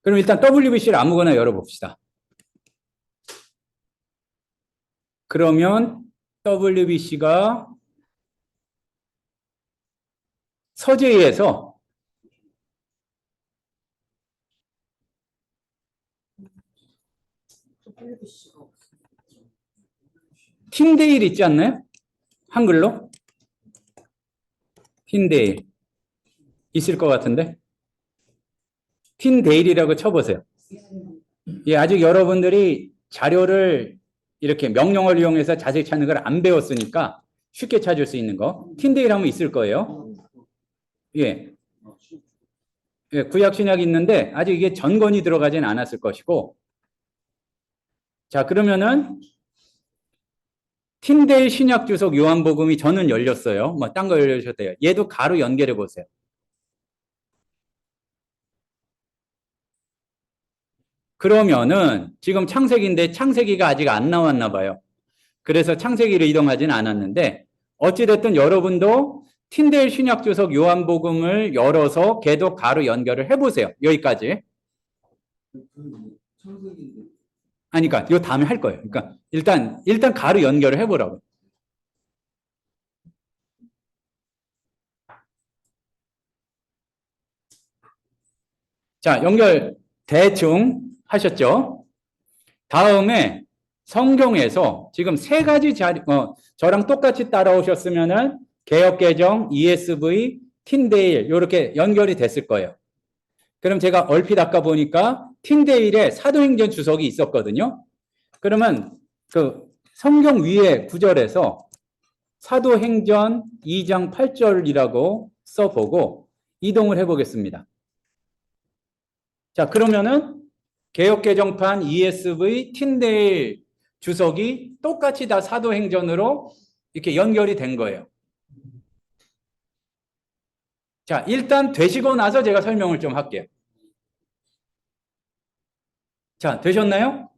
그럼 일단 WBC를 아무거나 열어봅시다. 그러면 WBC가 서재에서 틴데일 있지 않나요? 한글로? 틴데일. 있을 것 같은데? 틴데일이라고 쳐보세요. 예, 아직 여러분들이 자료를 이렇게 명령어를 이용해서 자세히 찾는 걸 안 배웠으니까 쉽게 찾을 수 있는 거. 틴데일 하면 있을 거예요. 예. 예, 구약 신약이 있는데 아직 이게 전권이 들어가진 않았을 것이고. 자, 그러면은 틴데일 신약 주석 요한복음이 저는 열렸어요. 뭐 딴 거 열려주셨대요. 얘도 가로 연결해 보세요. 그러면은 지금 창세기인데 창세기가 아직 안 나왔나 봐요. 그래서 창세기로 이동하진 않았는데 어찌됐든 여러분도 틴데일 신약 주석 요한복음을 열어서 걔도 가로 연결을 해보세요. 여기까지. 창세기인데 아니, 그러니까 요 다음에 할 거예요. 그러니까 일단 가로 연결을 해보라고. 자, 연결 대충 하셨죠? 다음에 성경에서 지금 세 가지 저랑 똑같이 따라오셨으면은 개역개정, ESV, 틴데일 이렇게 연결이 됐을 거예요. 그럼 제가 얼핏 아까 보니까 틴데일에 사도행전 주석이 있었거든요. 그러면 그 성경 위에 구절에서 사도행전 2장 8절이라고 써보고 이동을 해보겠습니다. 자, 그러면은 개역개정판 ESV 틴데일 주석이 똑같이 다 사도행전으로 이렇게 연결이 된 거예요. 자, 일단 되시고 나서 제가 설명을 좀 할게요. 자, 되셨나요?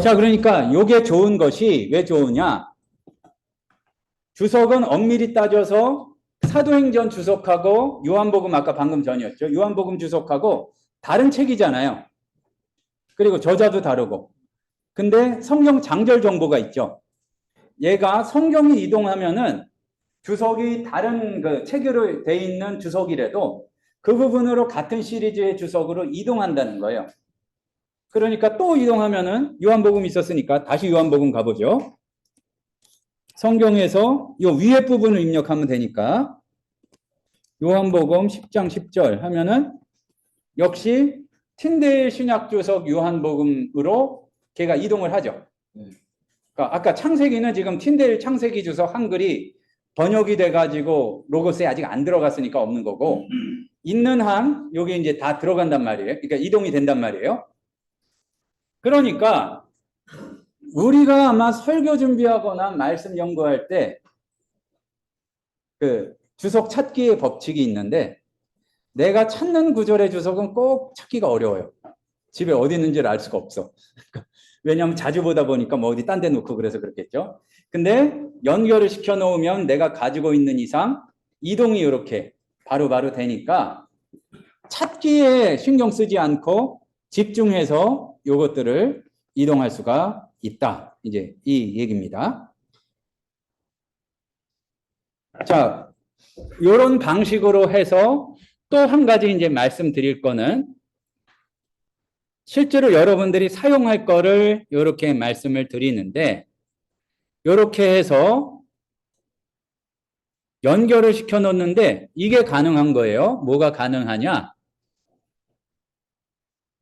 자, 그러니까 요게 좋은 것이 왜 좋으냐? 주석은 엄밀히 따져서 사도행전 주석하고 요한복음 아까 방금 전이었죠. 요한복음 주석하고 다른 책이잖아요. 그리고 저자도 다르고. 근데 성경 장절 정보가 있죠. 얘가 성경이 이동하면은 주석이 다른 그 책으로 돼 있는 주석이라도 그 부분으로 같은 시리즈의 주석으로 이동한다는 거예요. 그러니까 또 이동하면은 요한복음 있었으니까 다시 요한복음 가보죠. 성경에서 요 위에 부분을 입력하면 되니까 요한복음 10장 10절 하면은 역시 틴데일 신약 주석 요한복음으로 걔가 이동을 하죠. 그러니까 아까 창세기는 지금 틴데일 창세기 주석 한글이 번역이 돼가지고 로고스에 아직 안 들어갔으니까 없는 거고 있는 한 여기 이제 다 들어간단 말이에요. 그러니까 이동이 된단 말이에요. 그러니까 우리가 아마 설교 준비하거나 말씀 연구할 때 그 주석 찾기의 법칙이 있는데 내가 찾는 구절의 주석은 꼭 찾기가 어려워요. 집에 어디 있는지를 알 수가 없어. 왜냐하면 자주 보다 보니까 뭐 어디 딴 데 놓고 그래서 그렇겠죠. 근데 연결을 시켜 놓으면 내가 가지고 있는 이상 이동이 이렇게 바로바로 되니까 찾기에 신경 쓰지 않고 집중해서 이것들을 이동할 수가 있다. 이제 이 얘기입니다. 자, 이런 방식으로 해서 또 한 가지 이제 말씀드릴 거는 실제로 여러분들이 사용할 거를 이렇게 말씀을 드리는데 이렇게 해서 연결을 시켜 놓는데 이게 가능한 거예요. 뭐가 가능하냐?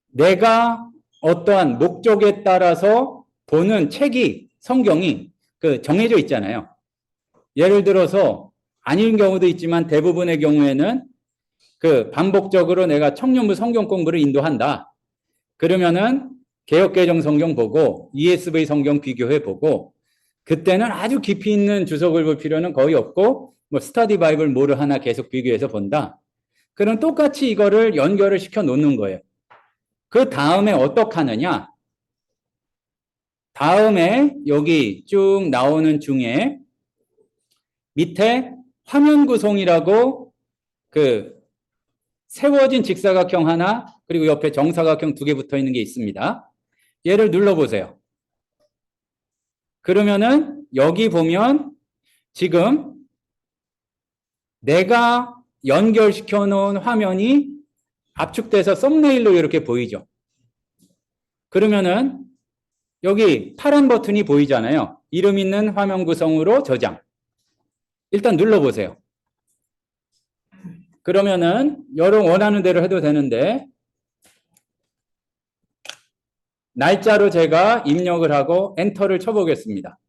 내가 어떠한 목적에 따라서 보는 책이 성경이 그 정해져 있잖아요. 예를 들어서 아닌 경우도 있지만 대부분의 경우에는 그 반복적으로 내가 청년부 성경 공부를 인도한다. 그러면은 개역개정 성경 보고 ESV 성경 비교해 보고 그때는 아주 깊이 있는 주석을 볼 필요는 거의 없고 뭐 스터디 바이블 뭐를 하나 계속 비교해서 본다. 그럼 똑같이 이거를 연결을 시켜 놓는 거예요. 그 다음에 어떻게 하느냐? 다음에 여기 쭉 나오는 중에 밑에 화면 구성이라고 그 세워진 직사각형 하나 그리고 옆에 정사각형 2개 붙어 있는 게 있습니다. 얘를 눌러보세요. 그러면은 여기 보면 지금 내가 연결시켜 놓은 화면이 압축돼서 썸네일로 이렇게 보이죠. 그러면은 여기 파란 버튼이 보이잖아요. 이름 있는 화면 구성으로 저장. 일단 눌러보세요. 그러면은 여러분 원하는 대로 해도 되는데 날짜로 제가 입력을 하고 엔터를 쳐보겠습니다.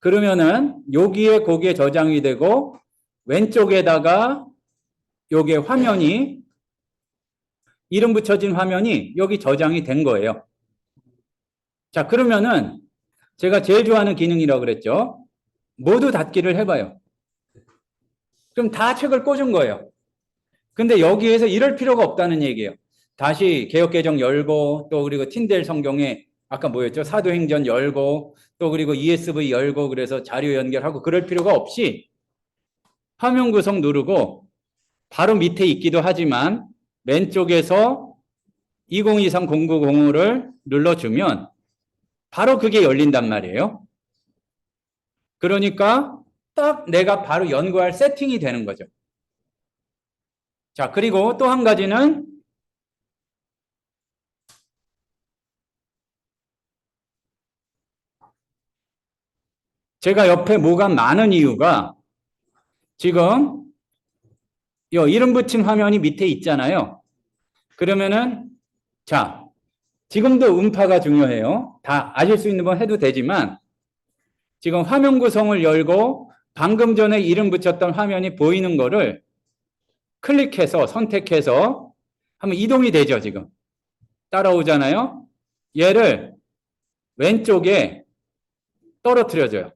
그러면은 여기에 거기에 저장이 되고 왼쪽에다가 요게 화면이 이름 붙여진 화면이 여기 저장이 된 거예요. 자, 그러면은 제가 제일 좋아하는 기능이라고 그랬죠. 모두 닫기를 해봐요. 그럼 다 책을 꽂은 거예요. 근데 여기에서 이럴 필요가 없다는 얘기예요. 다시 개역개정 열고 또 그리고 틴델 성경에 아까 뭐였죠? 사도행전 열고 또 그리고 ESV 열고 그래서 자료 연결하고 그럴 필요가 없이 화면 구성 누르고 바로 밑에 있기도 하지만 왼쪽에서 2023-0905를 눌러주면 바로 그게 열린단 말이에요. 그러니까 딱 내가 바로 연구할 세팅이 되는 거죠. 자, 그리고 또 한 가지는 제가 옆에 뭐가 많은 이유가 지금 이 이름 붙인 화면이 밑에 있잖아요. 그러면은 자, 지금도 음파가 중요해요. 다 아실 수 있는 건 해도 되지만 지금 화면 구성을 열고 방금 전에 이름 붙였던 화면이 보이는 거를 클릭해서 선택해서 하면 이동이 되죠, 지금. 따라오잖아요. 얘를 왼쪽에 떨어뜨려줘요.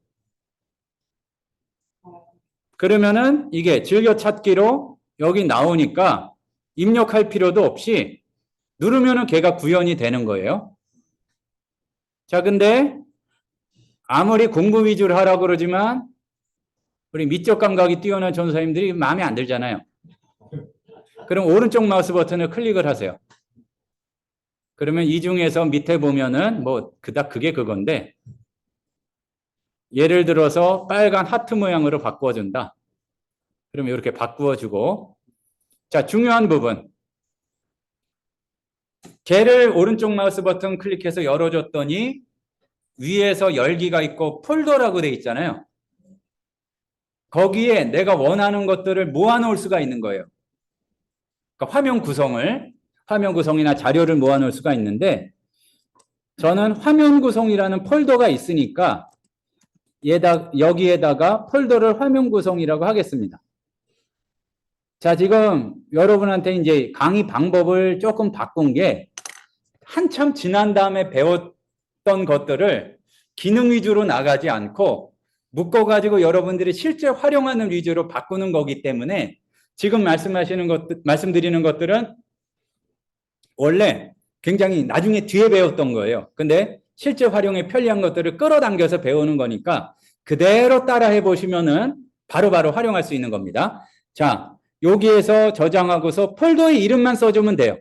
그러면은 이게 즐겨찾기로 여기 나오니까 입력할 필요도 없이 누르면은 걔가 구현이 되는 거예요. 자, 근데 아무리 공부 위주로 하라고 그러지만 우리 미적 감각이 뛰어난 전사님들이 마음에 안 들잖아요. 그럼 오른쪽 마우스 버튼을 클릭을 하세요. 그러면 이 중에서 밑에 보면은 뭐 그닥 그게 그건데 예를 들어서 빨간 하트 모양으로 바꿔준다. 그러면 이렇게 바꾸어주고 자, 중요한 부분 걔를 오른쪽 마우스 버튼 클릭해서 열어줬더니 위에서 열기가 있고 폴더라고 돼 있잖아요. 거기에 내가 원하는 것들을 모아놓을 수가 있는 거예요. 그러니까 화면 구성이나 자료를 모아놓을 수가 있는데 저는 화면 구성이라는 폴더가 있으니까 여기에다가 폴더를 화면 구성이라고 하겠습니다. 자, 지금 여러분한테 이제 강의 방법을 조금 바꾼 게 한참 지난 다음에 배웠던 것들을 기능 위주로 나가지 않고 묶어가지고 여러분들이 실제 활용하는 위주로 바꾸는 거기 때문에 지금 말씀드리는 것들은 원래 굉장히 나중에 뒤에 배웠던 거예요. 근데 실제 활용에 편리한 것들을 끌어당겨서 배우는 거니까 그대로 따라 해보시면은 바로바로 활용할 수 있는 겁니다. 자, 여기에서 저장하고서 폴더에 이름만 써주면 돼요.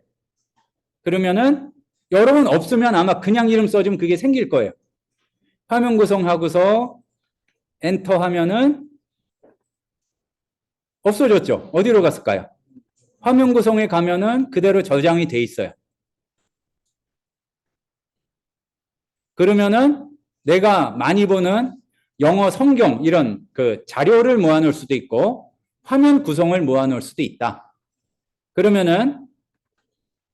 그러면은 여러분 없으면 아마 그냥 이름 써주면 그게 생길 거예요. 화면 구성하고서 엔터 하면은 없어졌죠. 어디로 갔을까요? 화면 구성에 가면은 그대로 저장이 돼 있어요. 그러면은 내가 많이 보는 영어 성경 이런 그 자료를 모아놓을 수도 있고 화면 구성을 모아놓을 수도 있다. 그러면은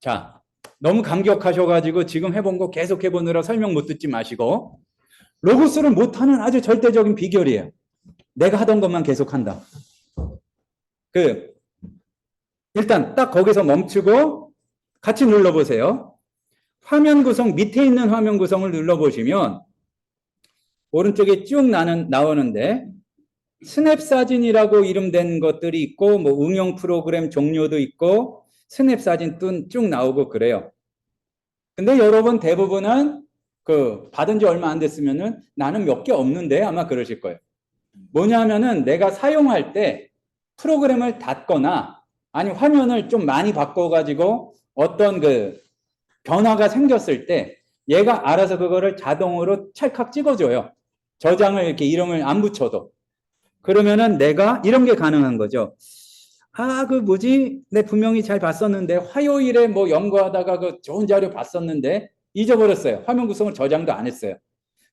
자, 너무 감격하셔가지고 지금 해본 거 계속 해보느라 설명 못 듣지 마시고 로고스를 못하는 아주 절대적인 비결이에요. 내가 하던 것만 계속한다. 일단 딱 거기서 멈추고 같이 눌러보세요. 화면 구성 밑에 있는 화면 구성을 눌러보시면 오른쪽에 쭉 나오는데 스냅 사진이라고 이름된 것들이 있고 뭐 응용 프로그램 종료도 있고 스냅 사진 쭉 나오고 그래요. 근데 여러분 대부분은 받은 지 얼마 안 됐으면은 나는 몇 개 없는데 아마 그러실 거예요. 뭐냐면은 내가 사용할 때 프로그램을 닫거나 아니 화면을 좀 많이 바꿔가지고 어떤 변화가 생겼을 때 얘가 알아서 그거를 자동으로 찰칵 찍어줘요. 저장을 이렇게 이름을 안 붙여도. 그러면은 내가 이런 게 가능한 거죠. 아, 뭐지? 내 분명히 잘 봤었는데 화요일에 뭐 연구하다가 좋은 자료 봤었는데 잊어버렸어요. 화면 구성을 저장도 안 했어요.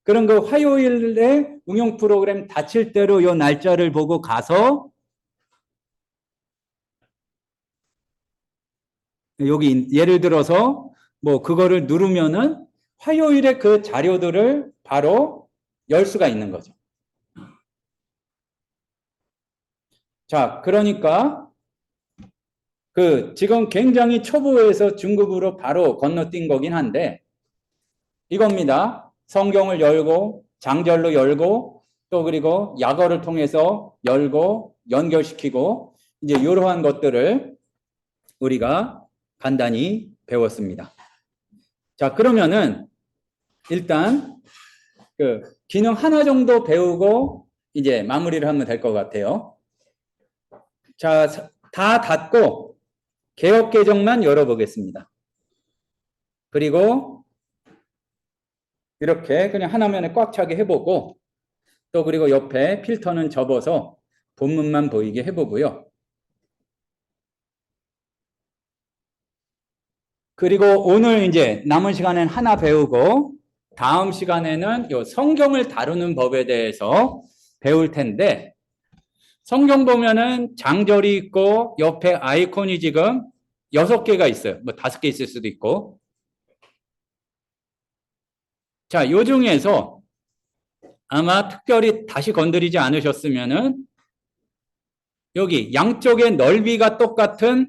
그럼 그 화요일에 응용 프로그램 닫힐 대로 요 날짜를 보고 가서 여기 예를 들어서 뭐 그거를 누르면은 화요일에 그 자료들을 바로 열 수가 있는 거죠. 자, 그러니까 그 지금 굉장히 초보에서 중급으로 바로 건너뛴 거긴 한데 이겁니다. 성경을 열고 장절로 열고 또 그리고 약어를 통해서 열고 연결시키고 이제 이러한 것들을 우리가 간단히 배웠습니다. 자, 그러면은 일단 그 기능 하나 정도 배우고 이제 마무리를 하면 될 것 같아요. 자, 다 닫고 개업 계정만 열어보겠습니다. 그리고 이렇게 그냥 하나면에 꽉 차게 해보고 또 그리고 옆에 필터는 접어서 본문만 보이게 해보고요. 그리고 오늘 이제 남은 시간엔 하나 배우고 다음 시간에는 요 성경을 다루는 법에 대해서 배울 텐데 성경 보면은 장절이 있고 옆에 아이콘이 지금 6개가 있어요. 뭐 5개 있을 수도 있고. 자, 요 중에서 아마 특별히 다시 건드리지 않으셨으면은 여기 양쪽의 넓이가 똑같은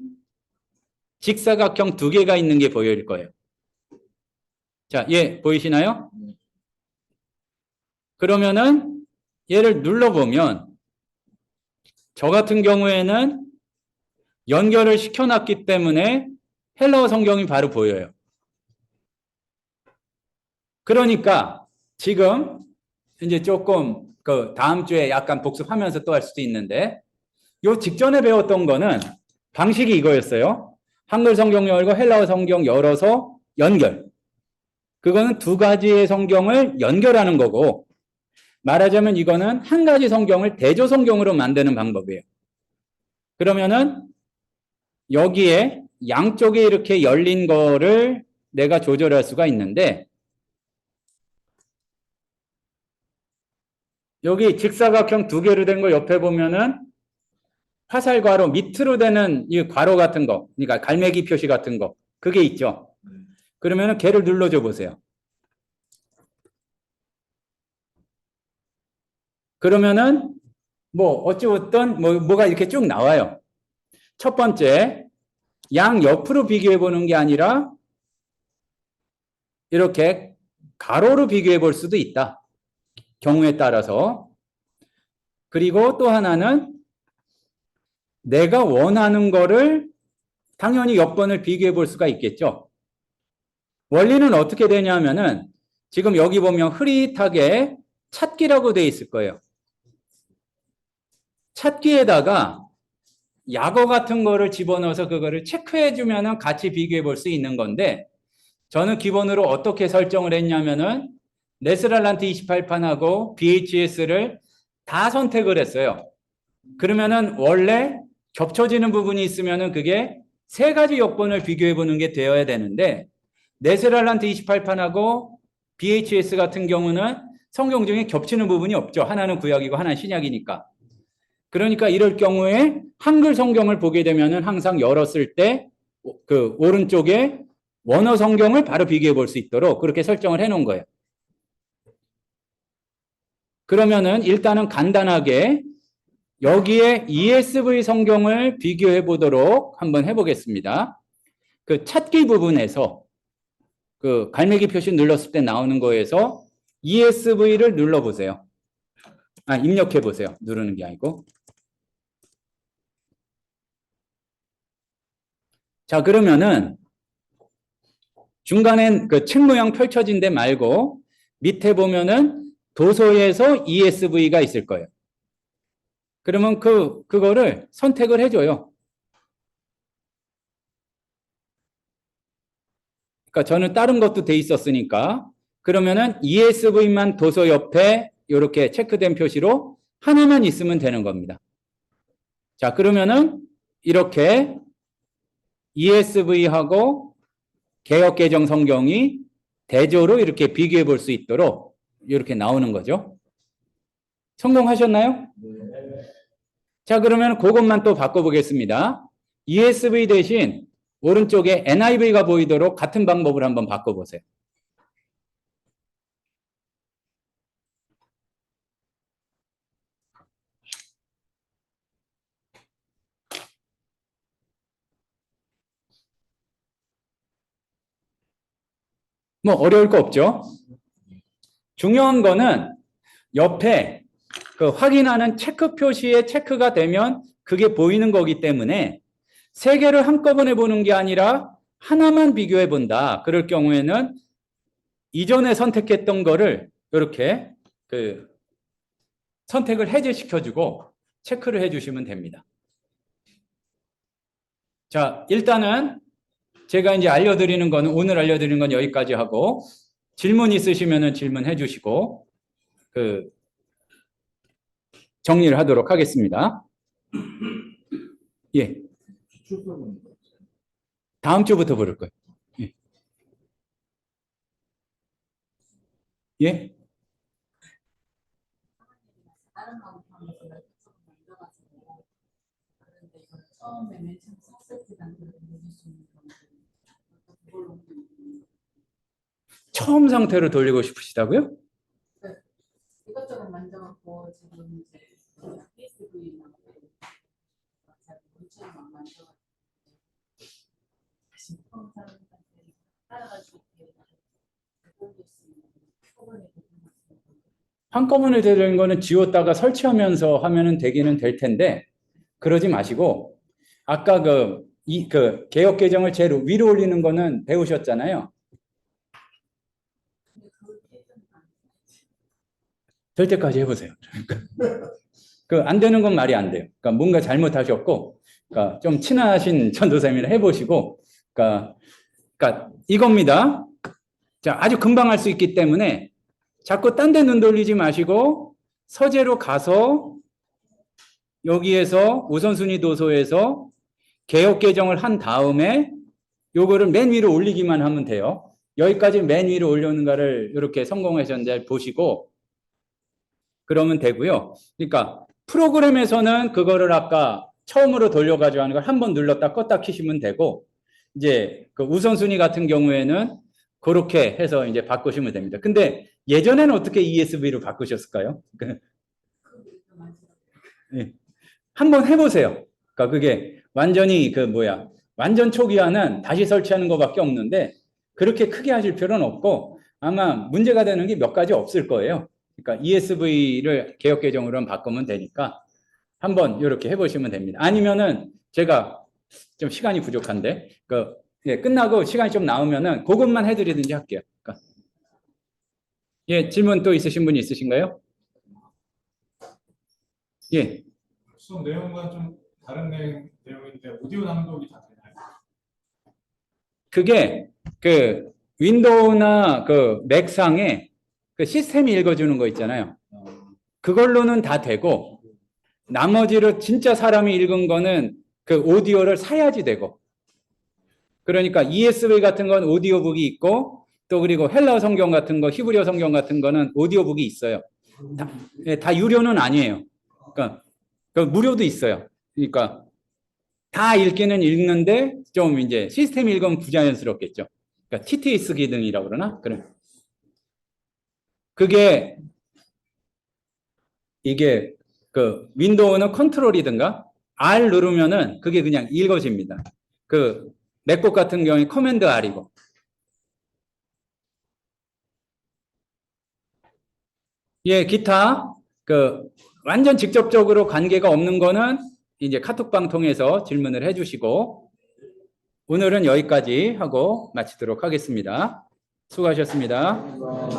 직사각형 2개가 있는 게 보일 거예요. 자, 예, 보이시나요? 그러면은 얘를 눌러보면 저 같은 경우에는 연결을 시켜놨기 때문에 헬라어 성경이 바로 보여요. 그러니까 지금 이제 조금 그 다음 주에 약간 복습하면서 또 할 수도 있는데 요 직전에 배웠던 거는 방식이 이거였어요. 한글 성경 열고 헬라어 성경 열어서 연결. 그거는 2가지의 성경을 연결하는 거고 말하자면 이거는 한 가지 성경을 대조 성경으로 만드는 방법이에요. 그러면은 여기에 양쪽에 이렇게 열린 거를 내가 조절할 수가 있는데 여기 직사각형 2개로 된 거 옆에 보면은 화살 괄호 밑으로 되는 이 괄호 같은 거, 그러니까 갈매기 표시 같은 거, 그게 있죠. 그러면은 걔를 눌러줘 보세요. 그러면은 뭐 어찌됐든 뭐가 이렇게 쭉 나와요. 첫 번째, 양 옆으로 비교해 보는 게 아니라 이렇게 가로로 비교해 볼 수도 있다. 경우에 따라서. 그리고 또 하나는 내가 원하는 거를 당연히 여건을 비교해 볼 수가 있겠죠. 원리는 어떻게 되냐면은 지금 여기 보면 흐릿하게 찾기라고 돼 있을 거예요. 찾기에다가 약어 같은 거를 집어넣어서 그거를 체크해 주면은 같이 비교해 볼 수 있는 건데 저는 기본으로 어떻게 설정을 했냐면은 네스랄란트 28판하고 BHS를 다 선택을 했어요. 그러면은 원래 겹쳐지는 부분이 있으면은 그게 3가지 여건을 비교해 보는 게 되어야 되는데 네스랄란트 28판하고 BHS 같은 경우는 성경 중에 겹치는 부분이 없죠. 하나는 구약이고 하나는 신약이니까. 그러니까 이럴 경우에 한글 성경을 보게 되면은 항상 열었을 때 그 오른쪽에 원어 성경을 바로 비교해 볼 수 있도록 그렇게 설정을 해 놓은 거예요. 그러면은 일단은 간단하게 여기에 ESV 성경을 비교해 보도록 한번 해보겠습니다. 그 찾기 부분에서 그 갈매기 표시 눌렀을 때 나오는 거에서 ESV를 눌러보세요. 입력해 보세요. 누르는 게 아니고. 자, 그러면은 중간엔 그 책 모양 펼쳐진 데 말고 밑에 보면은 도서에서 ESV가 있을 거예요. 그러면 그거를 선택을 해줘요. 그러니까 저는 다른 것도 돼 있었으니까 그러면은 ESV만 도서 옆에 이렇게 체크된 표시로 하나만 있으면 되는 겁니다. 자, 그러면은 이렇게 ESV하고 개역개정 성경이 대조로 이렇게 비교해 볼 수 있도록 이렇게 나오는 거죠. 성공하셨나요? 자, 그러면 그것만 또 바꿔보겠습니다. ESV 대신 오른쪽에 NIV가 보이도록 같은 방법을 한번 바꿔보세요. 뭐 어려울 거 없죠? 중요한 거는 옆에 그 확인하는 체크 표시에 체크가 되면 그게 보이는 거기 때문에 세 개를 한꺼번에 보는 게 아니라 하나만 비교해 본다. 그럴 경우에는 이전에 선택했던 거를 이렇게 그 선택을 해제시켜주고 체크를 해주시면 됩니다. 자, 일단은 제가 이제 알려드리는 거는 오늘 알려드리는 건 여기까지 하고 질문 있으시면은 질문해 주시고 그 정리를 하도록 하겠습니다. 예. 기출서는 다음 주부터 부를 거예요. 예. 예? 다른 방송에서 만들어가지고 그런데 이걸 처음에 맨 처음 샀을 때 당근을 해줄 수 있는 그걸로 처음 상태로 돌리고 싶으시다고요? 이것저것 만져갖고 지금 이제 PSV나 물질만 만져갖고 다시 처음 사람한테 따라가지고 돌릴 수 있는 초반에 한꺼번에 되는 거는 지웠다가 설치하면서 하면은 되기는 될 텐데 그러지 마시고 아까 그 개혁 개정을 제일 위로 올리는 거는 배우셨잖아요. 될 때까지 해보세요. 그 안 되는 건 말이 안 돼요. 그러니까 뭔가 잘못하셨고, 그러니까 좀 친하신 전도사님이랑 해보시고, 그러니까 이겁니다. 자, 아주 금방 할 수 있기 때문에 자꾸 딴 데 눈 돌리지 마시고 서재로 가서 여기에서 우선순위 도서에서 개혁 개정을 한 다음에 요거를 맨 위로 올리기만 하면 돼요. 여기까지 맨 위로 올려놓은가를 이렇게 성공하셨는지 보시고 그러면 되고요. 그러니까 프로그램에서는 그거를 아까 처음으로 돌려가지고 하는 걸 한번 눌렀다 껐다 키시면 되고 이제 그 우선순위 같은 경우에는 그렇게 해서 이제 바꾸시면 됩니다. 근데 예전에는 어떻게 ESV로 바꾸셨을까요? 네. 한번 해보세요. 그러니까 그게 완전히 완전 초기화는 다시 설치하는 것밖에 없는데 그렇게 크게 하실 필요는 없고 아마 문제가 되는 게 몇 가지 없을 거예요. 그러니까 ESV를 개혁 개정으로 바꾸면 되니까 한번 이렇게 해보시면 됩니다. 아니면은 제가 좀 시간이 부족한데 끝나고 시간이 좀 나오면은 그것만 해드리든지 할게요. 그러니까. 예, 질문 또 있으신 분이 있으신가요? 예. 수업 내용과 좀 다른 내용인데 오디오 낭독이 다 되나요? 그게 그 윈도우나 그 맥상에 그 시스템이 읽어주는 거 있잖아요. 그걸로는 다 되고 나머지로 진짜 사람이 읽은 거는 그 오디오를 사야지 되고 그러니까 ESV 같은 건 오디오북이 있고 또 그리고 헬라어 성경 같은 거 히브리어 성경 같은 거는 오디오북이 있어요. 다 유료는 아니에요. 그러니까 무료도 있어요. 그러니까 다 읽기는 읽는데 좀 이제 시스템 읽으면 부자연스럽겠죠. 그러니까 TTS 기능이라고 그러나? 그래. 이게 그 윈도우는 컨트롤이든가 R 누르면은 그게 그냥 읽어집니다. 그 맥북 같은 경우에 커맨드 R이고. 예, 기타 완전 직접적으로 관계가 없는 거는 이제 카톡방 통해서 질문을 해주시고 오늘은 여기까지 하고 마치도록 하겠습니다. 수고하셨습니다.